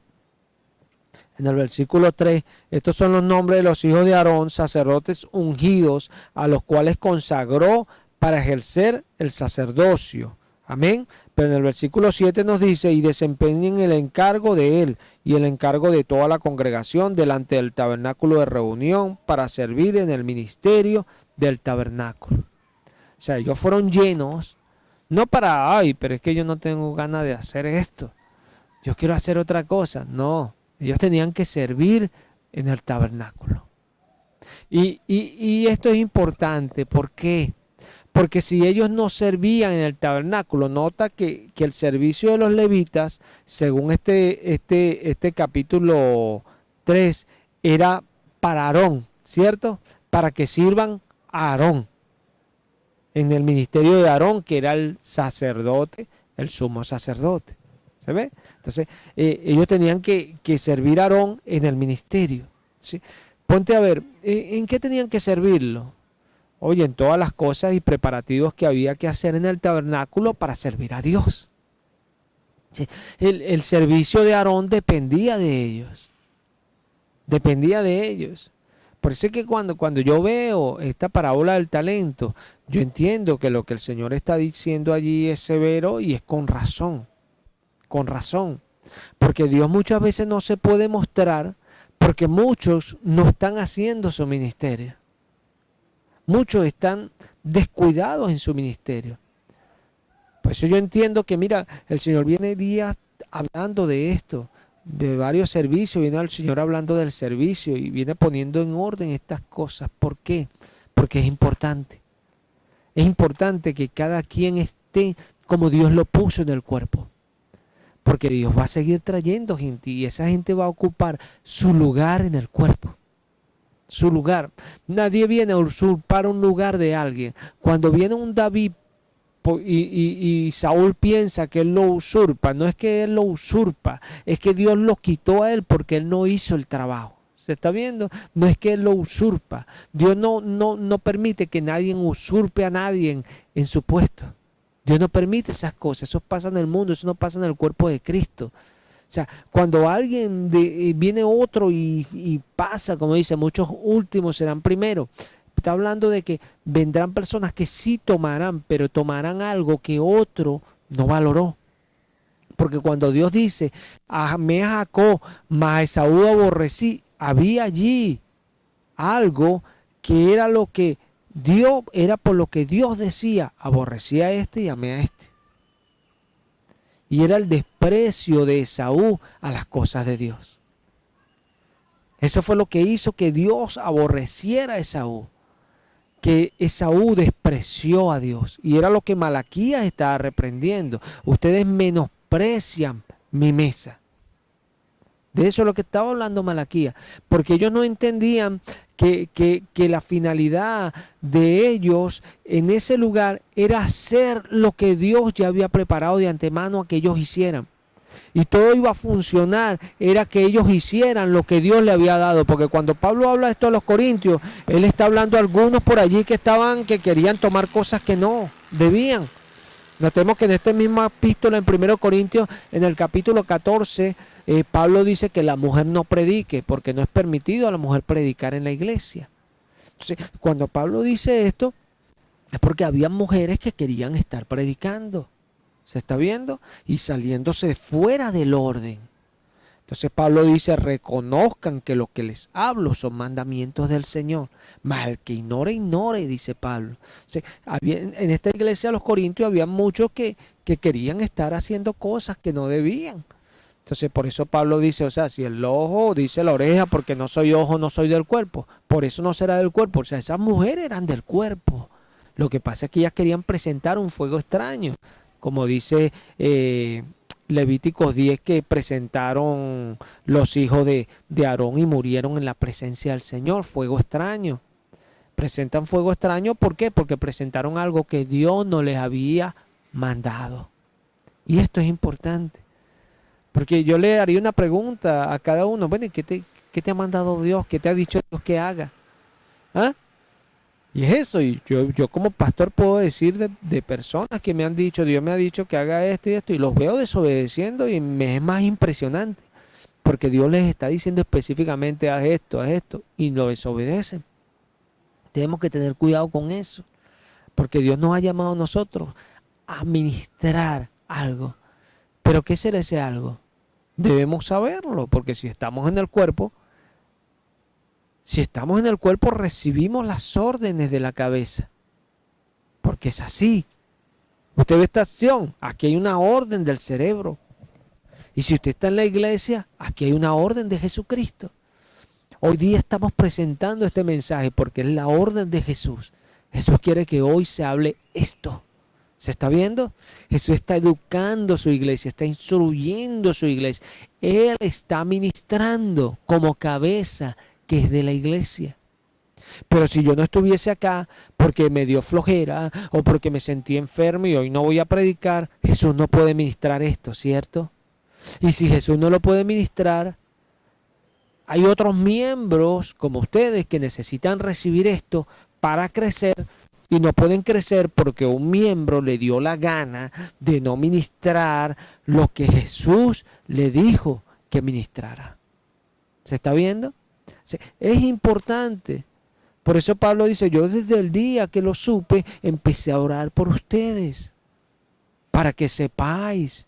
en el versículo 3, estos son los nombres de los hijos de Aarón, sacerdotes ungidos, a los cuales consagró para ejercer el sacerdocio. Amén. Pero en el versículo 7 nos dice, y desempeñen el encargo de él y el encargo de toda la congregación delante del tabernáculo de reunión para servir en el ministerio del tabernáculo. O sea, ellos fueron llenos, no para, ay, pero es que yo no tengo ganas de hacer esto, yo quiero hacer otra cosa. No, ellos tenían que servir en el tabernáculo. Y esto es importante, ¿por qué? Porque si ellos no servían en el tabernáculo, nota que el servicio de los levitas, según este capítulo 3, era para Aarón, ¿cierto? Para que sirvan a Aarón. En el ministerio de Aarón, que era el sacerdote, el sumo sacerdote. ¿Se ve? Entonces, ellos tenían que servir a Aarón en el ministerio. ¿Sí? Ponte a ver, ¿en qué tenían que servirlo? Oye, en todas las cosas y preparativos que había que hacer en el tabernáculo para servir a Dios. El servicio de Aarón dependía de ellos. Dependía de ellos. Por eso es que cuando yo veo esta parábola del talento, yo entiendo que lo que el Señor está diciendo allí es severo y es con razón, con razón. Porque Dios muchas veces no se puede mostrar porque muchos no están haciendo su ministerio. Muchos están descuidados en su ministerio. Por eso yo entiendo que, mira, el Señor viene días hablando de esto, de varios servicios, viene el Señor hablando del servicio y viene poniendo en orden estas cosas. ¿Por qué? Porque es importante. Es importante que cada quien esté como Dios lo puso en el cuerpo. Porque Dios va a seguir trayendo gente y esa gente va a ocupar su lugar en el cuerpo. Su lugar. Nadie viene a usurpar un lugar de alguien. Cuando viene un David y Saúl piensa que él lo usurpa, no es que él lo usurpa, es que Dios lo quitó a él porque él no hizo el trabajo. ¿Se está viendo? No es que él lo usurpa. Dios no permite que nadie usurpe a nadie en su puesto. Dios no permite esas cosas. Eso pasa en el mundo, eso no pasa en el cuerpo de Cristo. O sea, cuando alguien viene otro y pasa, como dice, muchos últimos serán primeros. Está hablando de que vendrán personas que sí tomarán, pero tomarán algo que otro no valoró. Porque cuando Dios dice, me Jacob, mas a Esaú aborrecí, había allí algo que era lo que Dios, era por lo que Dios decía, aborrecí a este y amé a este. Y era el desprecio de Esaú a las cosas de Dios. Eso fue lo que hizo que Dios aborreciera a Esaú. Que Esaú despreció a Dios. Y era lo que Malaquías estaba reprendiendo. Ustedes menosprecian mi mesa. De eso es lo que estaba hablando Malaquías. Porque ellos no entendían que la finalidad de ellos en ese lugar era hacer lo que Dios ya había preparado de antemano a que ellos hicieran. Y todo iba a funcionar, era que ellos hicieran lo que Dios le había dado. Porque cuando Pablo habla esto a los corintios, él está hablando a algunos por allí que querían tomar cosas que no debían. Notemos que en esta misma epístola en 1 Corintios, en el capítulo 14, Pablo dice que la mujer no predique, porque no es permitido a la mujer predicar en la iglesia. Entonces, cuando Pablo dice esto, es porque había mujeres que querían estar predicando. ¿Se está viendo? Y saliéndose fuera del orden. Entonces Pablo dice, reconozcan que lo que les hablo son mandamientos del Señor. Mas el que ignore, ignore, dice Pablo. O sea, en esta iglesia de los Corintios había muchos que querían estar haciendo cosas que no debían. Entonces por eso Pablo dice, o sea, si el ojo dice la oreja, porque no soy ojo, no soy del cuerpo, por eso no será del cuerpo. O sea, esas mujeres eran del cuerpo. Lo que pasa es que ellas querían presentar un fuego extraño. Como dice Levíticos 10, que presentaron los hijos de Aarón y murieron en la presencia del Señor, fuego extraño. Presentan fuego extraño, ¿por qué? Porque presentaron algo que Dios no les había mandado. Y esto es importante, porque yo le haría una pregunta a cada uno. Bueno, ¿qué te ha mandado Dios? ¿Qué te ha dicho Dios que haga? ¿Ah? Y es eso, y yo como pastor puedo decir de personas que me han dicho, Dios me ha dicho que haga esto, y los veo desobedeciendo y me es más impresionante, porque Dios les está diciendo específicamente haz esto, y lo desobedecen. Tenemos que tener cuidado con eso, porque Dios nos ha llamado a nosotros a ministrar algo. ¿Pero qué será ese algo? Debemos saberlo, porque si estamos en el cuerpo, recibimos las órdenes de la cabeza. Porque es así. Usted ve esta acción, aquí hay una orden del cerebro. Y si usted está en la iglesia, aquí hay una orden de Jesucristo. Hoy día estamos presentando este mensaje porque es la orden de Jesús. Jesús quiere que hoy se hable esto. ¿Se está viendo? Jesús está educando a su iglesia, está instruyendo a su iglesia. Él está ministrando como cabeza que es de la iglesia. Pero si yo no estuviese acá porque me dio flojera o porque me sentí enfermo y hoy no voy a predicar, Jesús no puede ministrar esto, ¿cierto? Y si Jesús no lo puede ministrar, hay otros miembros como ustedes que necesitan recibir esto para crecer y no pueden crecer porque un miembro le dio la gana de no ministrar lo que Jesús le dijo que ministrara. ¿Se está viendo? Sí, es importante. Por eso Pablo dice, yo desde el día que lo supe, empecé a orar por ustedes, para que sepáis,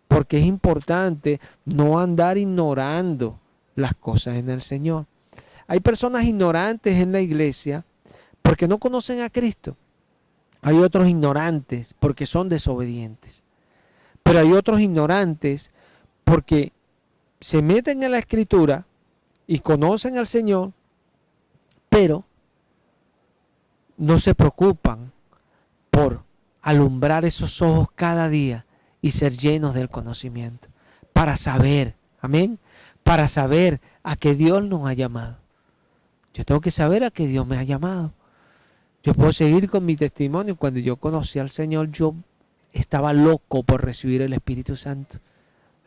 porque es importante no andar ignorando las cosas en el Señor. Hay personas ignorantes en la iglesia porque no conocen a Cristo. Hay otros ignorantes porque son desobedientes. Pero hay otros ignorantes porque se meten en la Escritura y conocen al Señor, pero no se preocupan por alumbrar esos ojos cada día y ser llenos del conocimiento. Para saber, amén, para saber a qué Dios nos ha llamado. Yo tengo que saber a qué Dios me ha llamado. Yo puedo seguir con mi testimonio. Cuando yo conocí al Señor, yo estaba loco por recibir el Espíritu Santo.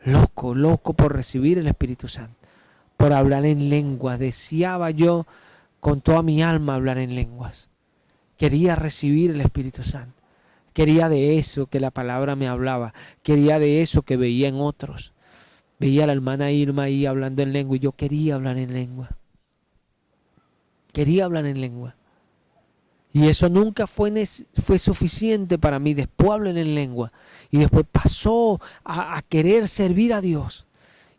Loco, loco por recibir el Espíritu Santo. Por hablar en lenguas. Deseaba yo con toda mi alma hablar en lenguas. Quería recibir el Espíritu Santo. Quería de eso que la palabra me hablaba. Quería de eso que veía en otros. Veía a la hermana Irma ahí hablando en lengua y yo quería hablar en lengua. Quería hablar en lengua. Y eso nunca fue suficiente para mí. Después hablé en lengua. Y después pasó a querer servir a Dios.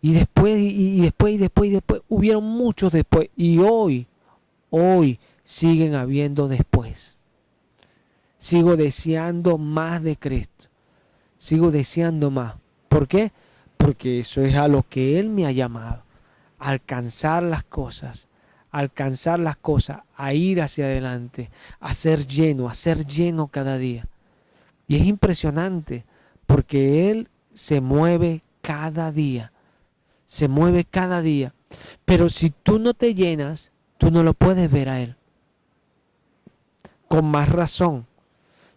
Y después, y después. Hubieron muchos después. Y hoy siguen habiendo después. Sigo deseando más de Cristo. Sigo deseando más. ¿Por qué? Porque eso es a lo que Él me ha llamado. A alcanzar las cosas. A ir hacia adelante, a ser lleno cada día. Y es impresionante porque Él se mueve cada día, Pero si tú no te llenas, tú no lo puedes ver a Él. Con más razón,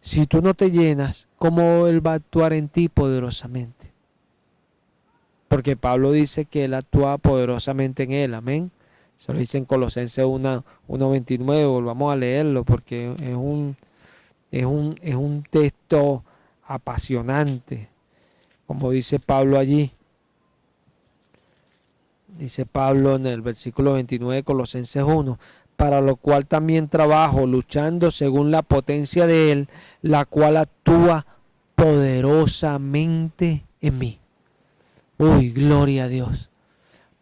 si tú no te llenas, ¿cómo Él va a actuar en ti poderosamente? Porque Pablo dice que Él actúa poderosamente en Él, amén. Se lo dice en Colosenses 1:29, volvamos a leerlo porque es un texto apasionante, como dice Pablo allí. Dice Pablo en el versículo 29 de Colosenses 1, para lo cual también trabajo, luchando según la potencia de Él, la cual actúa poderosamente en mí. Uy, gloria a Dios.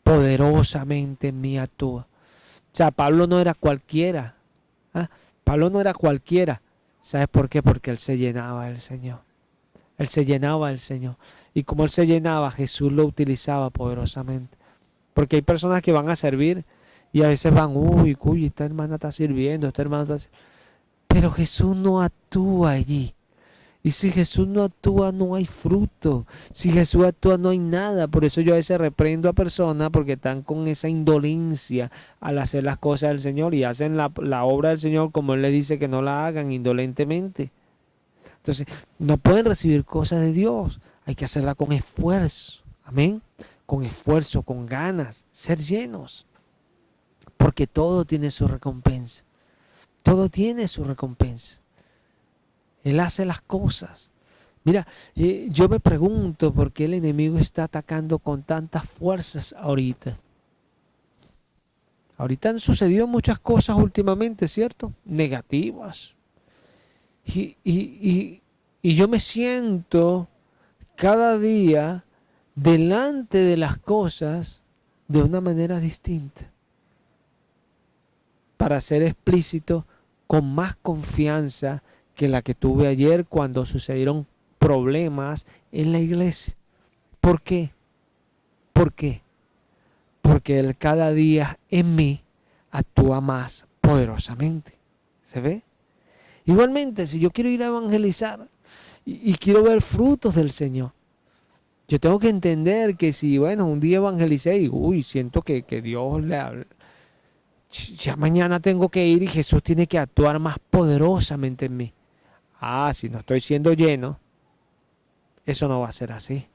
Poderosamente en mí actúa. O sea, Pablo no era cualquiera. Pablo no era cualquiera. ¿Sabes por qué? Porque él se llenaba del Señor. Él se llenaba del Señor. Y como él se llenaba, Jesús lo utilizaba poderosamente. Porque hay personas que van a servir y a veces van, uy, esta hermana está sirviendo, esta hermana está sirviendo. Pero Jesús no actúa allí. Y si Jesús no actúa, no hay fruto. Si Jesús actúa, no hay nada. Por eso yo a veces reprendo a personas porque están con esa indolencia al hacer las cosas del Señor y hacen la obra del Señor como Él les dice que no la hagan indolentemente. Entonces, no pueden recibir cosas de Dios. Hay que hacerla con esfuerzo. Amén. Con esfuerzo, con ganas, ser llenos. Porque todo tiene su recompensa. Todo tiene su recompensa. Él hace las cosas. Mira, yo me pregunto por qué el enemigo está atacando con tantas fuerzas ahorita. Ahorita han sucedido muchas cosas últimamente, ¿cierto? Negativas. Y yo me siento cada día delante de las cosas de una manera distinta. Para ser explícito, con más confianza que la que tuve ayer cuando sucedieron problemas en la iglesia. ¿Por qué? ¿Por qué? Porque Él cada día en mí actúa más poderosamente. ¿Se ve? Igualmente, si yo quiero ir a evangelizar y quiero ver frutos del Señor, yo tengo que entender que si, bueno, un día evangelicé y, siento que Dios le habla, ya mañana tengo que ir y Jesús tiene que actuar más poderosamente en mí. Si no estoy siendo lleno, eso no va a ser así.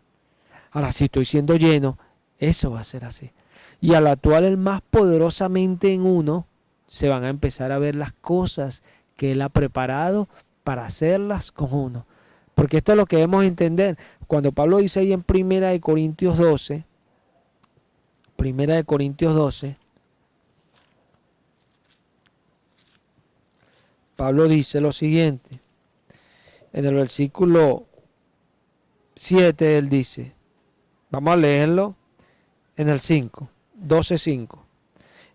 Ahora, si estoy siendo lleno, eso va a ser así. Y al actuar Él más poderosamente en uno, se van a empezar a ver las cosas que Él ha preparado para hacerlas con uno. Porque esto es lo que debemos entender. Cuando Pablo dice ahí en 1 Corintios 12, Pablo dice lo siguiente. En el versículo 7 él dice, vamos a leerlo en el 5, 12:5.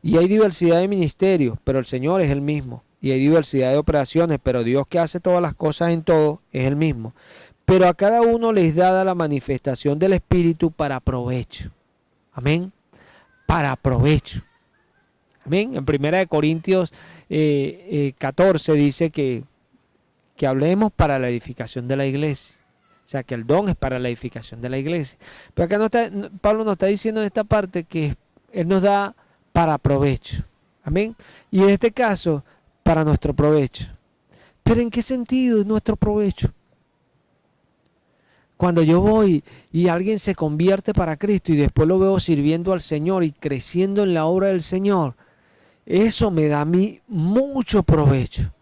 Y hay diversidad de ministerios, pero el Señor es el mismo. Y hay diversidad de operaciones, pero Dios que hace todas las cosas en todo es el mismo. Pero a cada uno les dada la manifestación del Espíritu para provecho. Amén. Para provecho. Amén. En 1 Corintios 14 dice que hablemos para la edificación de la iglesia. O sea, que el don es para la edificación de la iglesia. Pero acá Pablo nos está diciendo en esta parte que Él nos da para provecho. Amén. Y en este caso, para nuestro provecho. ¿Pero en qué sentido es nuestro provecho? Cuando yo voy y alguien se convierte para Cristo y después lo veo sirviendo al Señor y creciendo en la obra del Señor, eso me da a mí mucho provecho.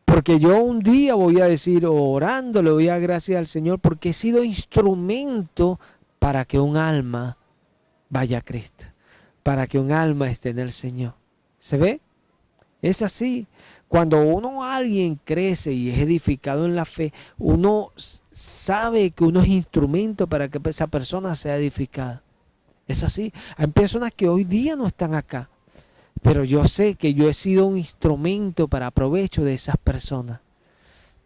Porque yo un día voy a decir, orando, le voy a dar gracias al Señor porque he sido instrumento para que un alma vaya a Cristo, para que un alma esté en el Señor. ¿Se ve? Es así. Cuando alguien crece y es edificado en la fe, uno sabe que uno es instrumento para que esa persona sea edificada. Es así. Hay personas que hoy día no están acá, pero yo sé que yo he sido un instrumento para provecho de esas personas.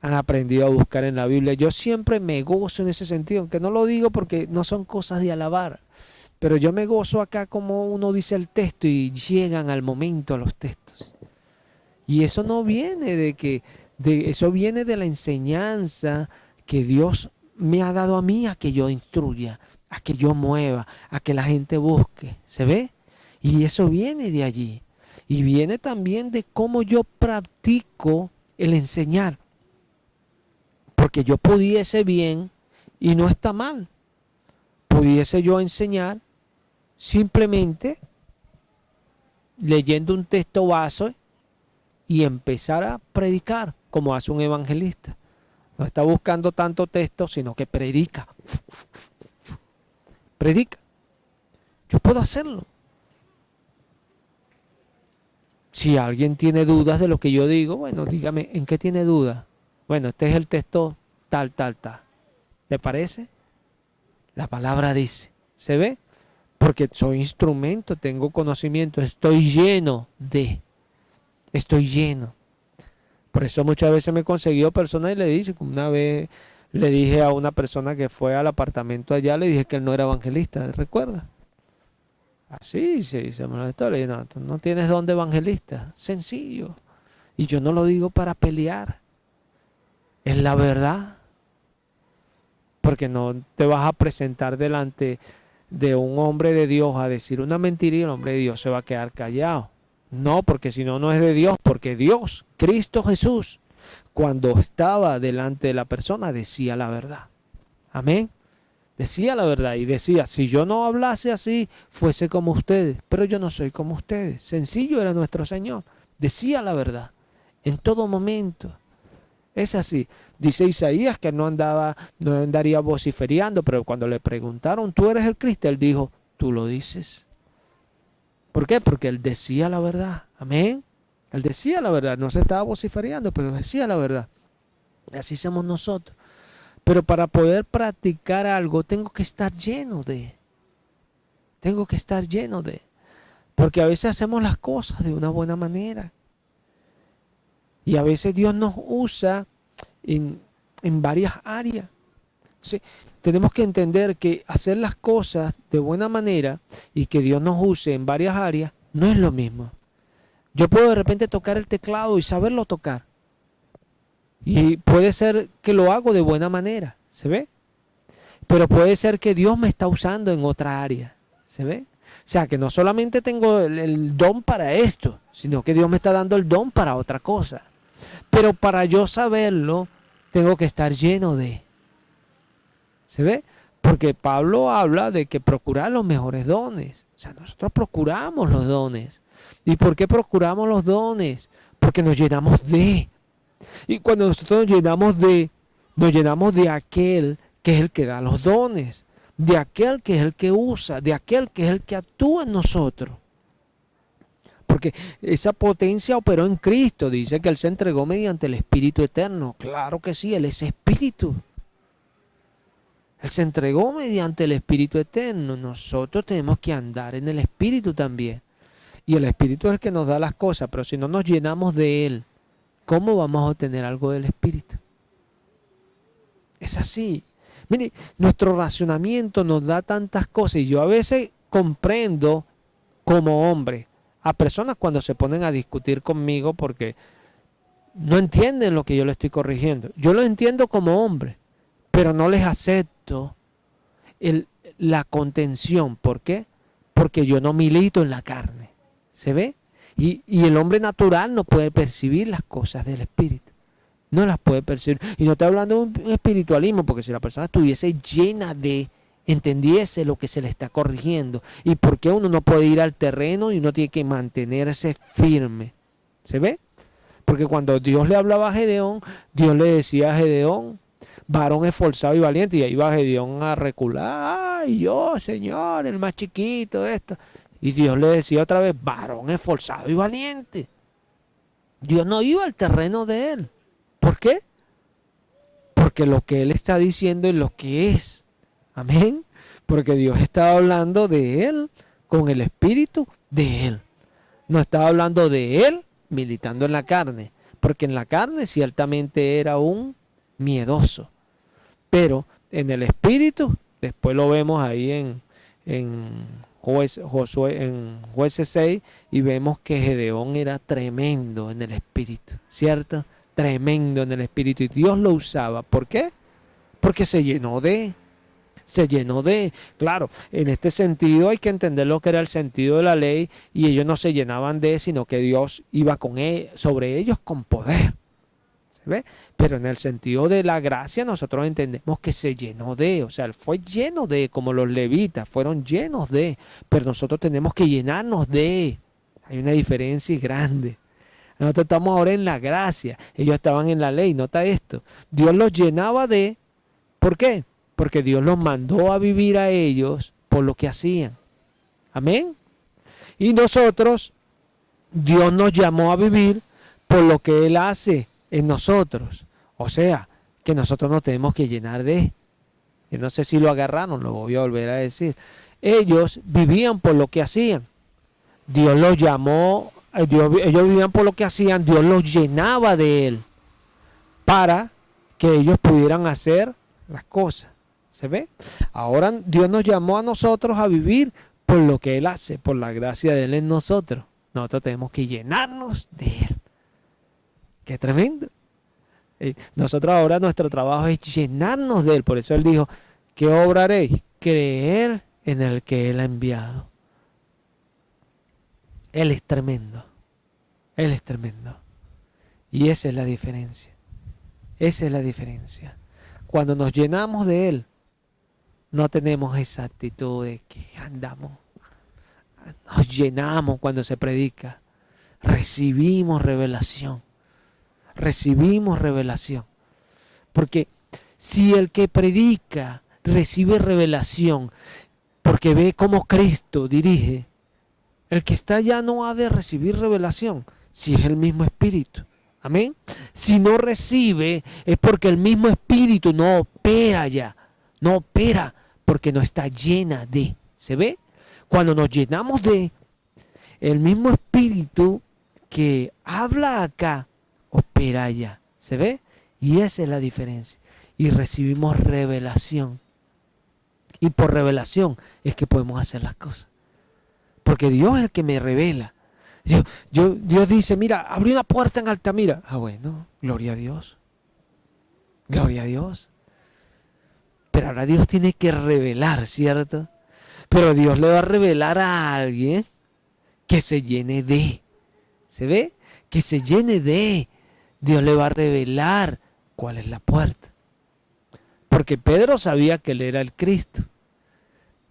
Han aprendido a buscar en la Biblia. Yo siempre me gozo en ese sentido, aunque no lo digo porque no son cosas de alabar, pero yo me gozo acá como uno dice el texto y llegan al momento a los textos. Y eso no viene eso viene de la enseñanza que Dios me ha dado a mí a que yo instruya, a que yo mueva, a que la gente busque. ¿Se ve? Y eso viene de allí. Y viene también de cómo yo practico el enseñar. Porque yo pudiese bien, y no está mal, pudiese yo enseñar simplemente leyendo un texto base y empezar a predicar como hace un evangelista. No está buscando tanto texto, sino que predica. Predica. Yo puedo hacerlo. Si alguien tiene dudas de lo que yo digo, bueno, dígame, ¿en qué tiene dudas? Bueno, este es el texto tal, tal, tal. ¿Le parece? La palabra dice. ¿Se ve? Porque soy instrumento, tengo conocimiento, estoy lleno de. Estoy lleno. Por eso muchas veces me he conseguido personas y le dije, una vez le dije a una persona que fue al apartamento allá, le dije que él no era evangelista, ¿recuerda? Así, sí, se me lo estoy leyendo. No, tú no tienes don de evangelista, sencillo. Y yo no lo digo para pelear, es la verdad. Porque no te vas a presentar delante de un hombre de Dios a decir una mentira y el hombre de Dios se va a quedar callado. No, porque si no, no es de Dios, porque Dios, Cristo Jesús, cuando estaba delante de la persona, decía la verdad. Amén. Decía la verdad y decía, si yo no hablase así, fuese como ustedes, pero yo no soy como ustedes. Sencillo era nuestro Señor. Decía la verdad en todo momento. Es así. Dice Isaías que no andaría vociferiando, pero cuando le preguntaron, ¿tú eres el Cristo? Él dijo, tú lo dices. ¿Por qué? Porque él decía la verdad. Amén. Él decía la verdad. No se estaba vociferando, pero decía la verdad. Así somos nosotros. Pero para poder practicar algo, tengo que estar lleno de. Tengo que estar lleno de. Porque a veces hacemos las cosas de una buena manera. Y a veces Dios nos usa en varias áreas. Sí, tenemos que entender que hacer las cosas de buena manera y que Dios nos use en varias áreas no es lo mismo. Yo puedo de repente tocar el teclado y saberlo tocar. Y puede ser que lo hago de buena manera, ¿se ve? Pero puede ser que Dios me está usando en otra área, ¿se ve? O sea, que no solamente tengo el don para esto, sino que Dios me está dando el don para otra cosa. Pero para yo saberlo, tengo que estar lleno de. ¿Se ve? Porque Pablo habla de que procurar los mejores dones. O sea, nosotros procuramos los dones. ¿Y por qué procuramos los dones? Porque nos llenamos de. Y cuando nosotros nos llenamos de aquel que es el que da los dones, de aquel que es el que usa, de aquel que es el que actúa en nosotros. Porque esa potencia operó en Cristo. Dice que Él se entregó mediante el Espíritu Eterno. Claro que sí, Él es Espíritu. Él se entregó mediante el Espíritu Eterno. Nosotros tenemos que andar en el Espíritu también. Y el Espíritu es el que nos da las cosas, pero si no nos llenamos de Él, ¿cómo vamos a obtener algo del Espíritu? Es así. Mire, nuestro racionamiento nos da tantas cosas y yo a veces comprendo como hombre a personas cuando se ponen a discutir conmigo porque no entienden lo que yo les estoy corrigiendo. Yo lo entiendo como hombre, pero no les acepto la contención. ¿Por qué? Porque yo no milito en la carne. ¿Se ve? Y el hombre natural no puede percibir las cosas del Espíritu. No las puede percibir. Y no estoy hablando de un espiritualismo, porque si la persona estuviese llena de, entendiese lo que se le está corrigiendo. Y por qué uno no puede ir al terreno y uno tiene que mantenerse firme. ¿Se ve? Porque cuando Dios le hablaba a Gedeón, Dios le decía a Gedeón, varón esforzado y valiente. Y ahí va Gedeón a recular. Ay, yo, Señor, el más chiquito, esto. Y Dios le decía otra vez, varón esforzado y valiente. Dios no iba al terreno de él. ¿Por qué? Porque lo que él está diciendo es lo que es. Amén. Porque Dios estaba hablando de él con el espíritu de él. No estaba hablando de él militando en la carne. Porque en la carne ciertamente era un miedoso. Pero en el espíritu, después lo vemos ahí en Jueces 6 y vemos que Gedeón era tremendo en el espíritu, ¿cierto? Tremendo en el espíritu y Dios lo usaba. ¿Por qué? Porque se llenó de, claro, en este sentido hay que entender lo que era el sentido de la ley y ellos no se llenaban de, sino que Dios iba con sobre ellos con poder. ¿Se ve? Pero en el sentido de la gracia nosotros entendemos que se llenó de, o sea, él fue lleno de, como los levitas fueron llenos de, pero nosotros tenemos que llenarnos de. Hay una diferencia grande. Nosotros estamos ahora en la gracia, ellos estaban en la ley, nota esto. Dios los llenaba de, ¿por qué? Porque Dios los mandó a vivir a ellos por lo que hacían. Amén. Y nosotros, Dios nos llamó a vivir por lo que Él hace en nosotros. O sea, que nosotros nos tenemos que llenar de. Yo no sé si lo agarraron, lo voy a volver a decir. Ellos vivían por lo que hacían. Dios los llamó, ellos vivían por lo que hacían, Dios los llenaba de Él para que ellos pudieran hacer las cosas. ¿Se ve? Ahora Dios nos llamó a nosotros a vivir por lo que Él hace, por la gracia de Él en nosotros. Nosotros tenemos que llenarnos de Él. ¡Qué tremendo! Nosotros ahora nuestro trabajo es llenarnos de Él. Por eso Él dijo, ¿qué obra haréis? Creer en el que Él ha enviado. Él es tremendo. Él es tremendo. Y esa es la diferencia. Esa es la diferencia. Cuando nos llenamos de Él, no tenemos esa actitud de que andamos. Nos llenamos cuando se predica. Recibimos revelación. Recibimos revelación. Porque si el que predica recibe revelación, porque ve cómo Cristo dirige, el que está allá no ha de recibir revelación, si es el mismo Espíritu. Amén. Si no recibe, es porque el mismo Espíritu no opera ya. No opera porque no está llena de. ¿Se ve? Cuando nos llenamos de, el mismo Espíritu que habla acá, opera allá. ¿Se ve? Y esa es la diferencia. Y recibimos revelación. Y por revelación es que podemos hacer las cosas. Porque Dios es el que me revela. Dios dice, mira, abrí una puerta en Altamira. Ah, bueno, gloria a Dios. Gloria a Dios. Pero ahora Dios tiene que revelar, ¿cierto? Pero Dios le va a revelar a alguien que se llene de. ¿Se ve? Que se llene de. Dios le va a revelar cuál es la puerta. Porque Pedro sabía que él era el Cristo.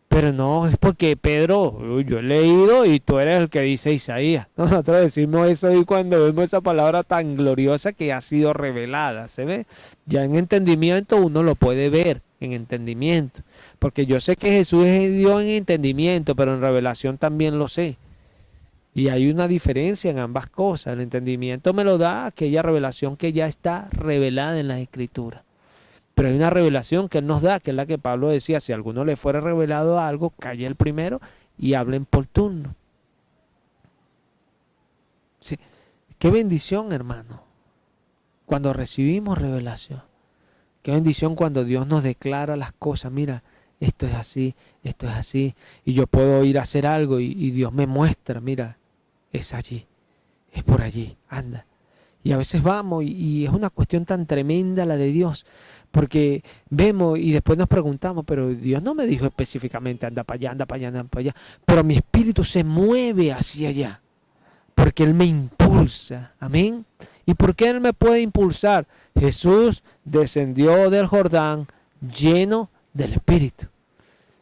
Pero no es porque Pedro, yo he leído y tú eres el que dice Isaías. Nosotros decimos eso y cuando vemos esa palabra tan gloriosa que ha sido revelada, ¿se ve? Ya en entendimiento uno lo puede ver, en entendimiento. Porque yo sé que Jesús es Dios en entendimiento, pero en revelación también lo sé. Y hay una diferencia en ambas cosas. El entendimiento me lo da aquella revelación que ya está revelada en las Escrituras. Pero hay una revelación que Él nos da, que es la que Pablo decía, si a alguno le fuera revelado algo, calle el primero y hablen por turno. Sí. Qué bendición, hermano, cuando recibimos revelación. Qué bendición cuando Dios nos declara las cosas. Mira, esto es así, y yo puedo ir a hacer algo y Dios me muestra, mira, es allí, es por allí, anda. Y a veces vamos y es una cuestión tan tremenda la de Dios, porque vemos y después nos preguntamos, pero Dios no me dijo específicamente, anda para allá, anda para allá, anda para allá, pero mi espíritu se mueve hacia allá, porque Él me impulsa, amén. ¿Y por qué Él me puede impulsar? Jesús descendió del Jordán lleno del Espíritu.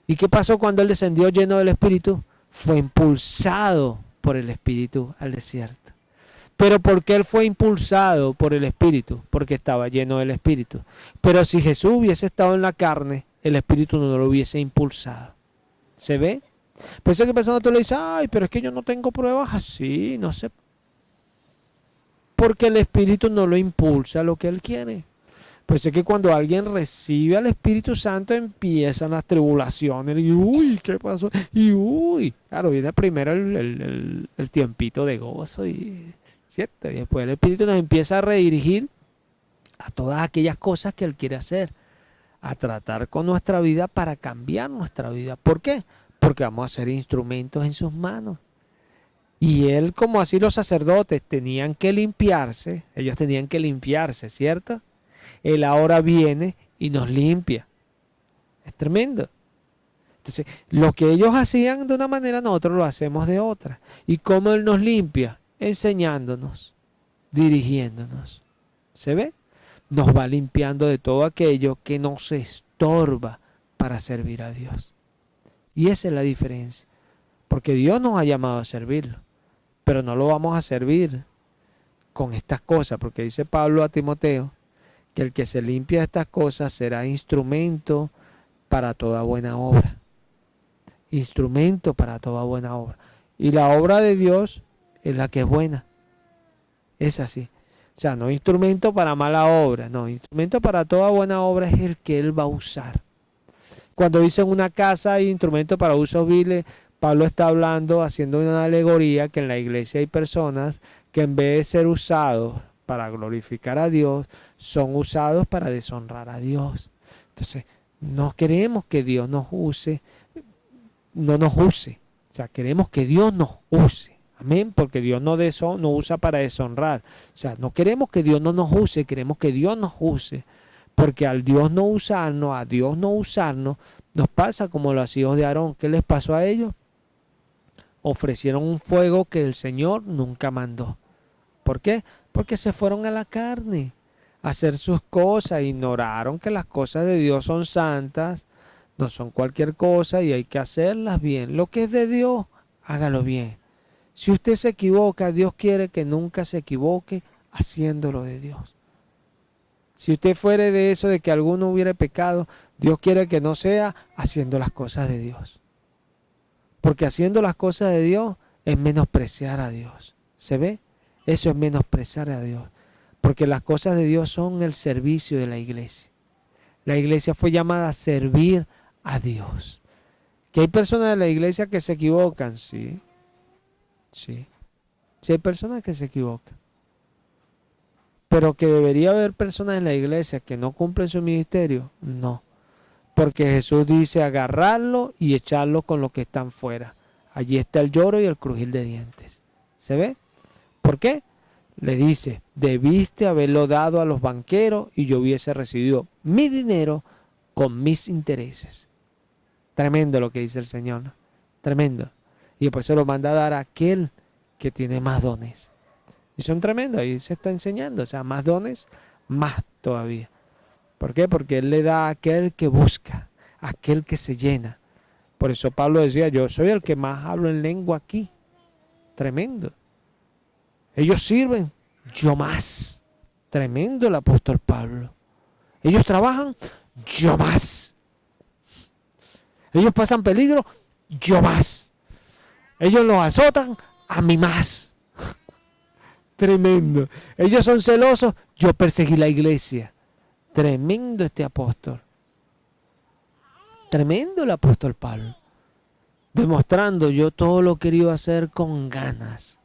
¿Y qué pasó cuando Él descendió lleno del Espíritu? Fue impulsado por el Espíritu al desierto. Pero ¿por qué Él fue impulsado por el Espíritu? Porque estaba lleno del Espíritu. Pero si Jesús hubiese estado en la carne, el Espíritu no lo hubiese impulsado. ¿Se ve? Por eso que persona tú le dices, ay, pero es que yo no tengo pruebas así, no sé. Porque el Espíritu no lo impulsa a lo que Él quiere. Pues es que cuando alguien recibe al Espíritu Santo empiezan las tribulaciones. Y uy, ¿qué pasó? Y uy, claro, viene primero el tiempito de gozo y ¿cierto? Y después el Espíritu nos empieza a redirigir a todas aquellas cosas que Él quiere hacer, a tratar con nuestra vida para cambiar nuestra vida. ¿Por qué? Porque vamos a ser instrumentos en sus manos. Y Él, como así los sacerdotes tenían que limpiarse, ellos tenían que limpiarse, ¿cierto? Él ahora viene y nos limpia. Es tremendo. Entonces, lo que ellos hacían de una manera, nosotros lo hacemos de otra. ¿Y cómo Él nos limpia? Enseñándonos, dirigiéndonos. ¿Se ve? Nos va limpiando de todo aquello que nos estorba para servir a Dios. Y esa es la diferencia. Porque Dios nos ha llamado a servirlo. Pero no lo vamos a servir con estas cosas. Porque dice Pablo a Timoteo que el que se limpia de estas cosas será instrumento para toda buena obra. Instrumento para toda buena obra. Y la obra de Dios es la que es buena. Es así. O sea, no instrumento para mala obra. No, instrumento para toda buena obra es el que Él va a usar. Cuando dice en una casa hay instrumento para usos viles, Pablo está hablando, haciendo una alegoría que en la iglesia hay personas que en vez de ser usados para glorificar a Dios, son usados para deshonrar a Dios. Entonces, no queremos que Dios nos use, no nos use. O sea, queremos que Dios nos use. Amén, porque Dios no usa para deshonrar. O sea, no queremos que Dios no nos use, queremos que Dios nos use. Porque al Dios no usarnos, a Dios no usarnos, nos pasa como los hijos de Aarón. ¿Qué les pasó a ellos? Ofrecieron un fuego que el Señor nunca mandó. ¿Por qué? Porque se fueron a la carne a hacer sus cosas, ignoraron que las cosas de Dios son santas, no son cualquier cosa y hay que hacerlas bien. Lo que es de Dios, hágalo bien. Si usted se equivoca, Dios quiere que nunca se equivoque haciéndolo de Dios. Si usted fuere de eso, de que alguno hubiera pecado, Dios quiere que no sea haciendo las cosas de Dios. Porque haciendo las cosas de Dios es menospreciar a Dios. ¿Se ve? Eso es menospreciar a Dios. Porque las cosas de Dios son el servicio de la iglesia. La iglesia fue llamada a servir a Dios. ¿Que hay personas de la iglesia que se equivocan? Sí. Sí. Sí hay personas que se equivocan. Pero que debería haber personas en la iglesia que no cumplen su ministerio, no. Porque Jesús dice agarrarlo y echarlo con los que están fuera. Allí está el lloro y el crujir de dientes. ¿Se ve? ¿Por qué? Le dice, debiste haberlo dado a los banqueros y yo hubiese recibido mi dinero con mis intereses. Tremendo lo que dice el Señor, ¿no? Tremendo. Y después se lo manda a dar a aquel que tiene más dones. Y son tremendos, ahí se está enseñando, o sea, más dones, más todavía. ¿Por qué? Porque Él le da a aquel que busca, a aquel que se llena. Por eso Pablo decía, yo soy el que más hablo en lengua aquí. Tremendo. Ellos sirven, yo más. Tremendo el apóstol Pablo. Ellos trabajan, yo más. Ellos pasan peligro, yo más. Ellos los azotan, a mí más. Tremendo. Ellos son celosos, yo perseguí la iglesia. Tremendo este apóstol. Tremendo el apóstol Pablo. Demostrando, yo todo lo he querido hacer con ganas.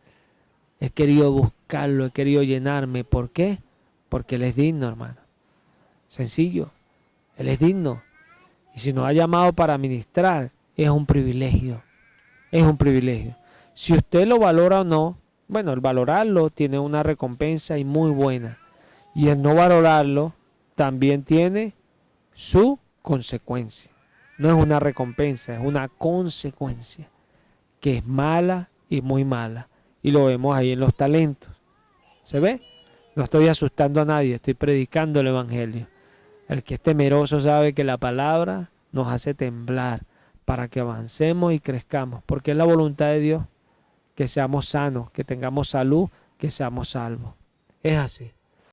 He querido buscarlo, he querido llenarme. ¿Por qué? Porque Él es digno, hermano. Sencillo. Él es digno. Y si nos ha llamado para ministrar, es un privilegio. Es un privilegio. Si usted lo valora o no, bueno, el valorarlo tiene una recompensa y muy buena. Y el no valorarlo también tiene su consecuencia. No es una recompensa, es una consecuencia que es mala y muy mala. Y lo vemos ahí en los talentos. ¿Se ve? No estoy asustando a nadie, estoy predicando el evangelio. El que es temeroso sabe que la palabra nos hace temblar para que avancemos y crezcamos, porque es la voluntad de Dios que seamos sanos, que tengamos salud, que seamos salvos. Es así.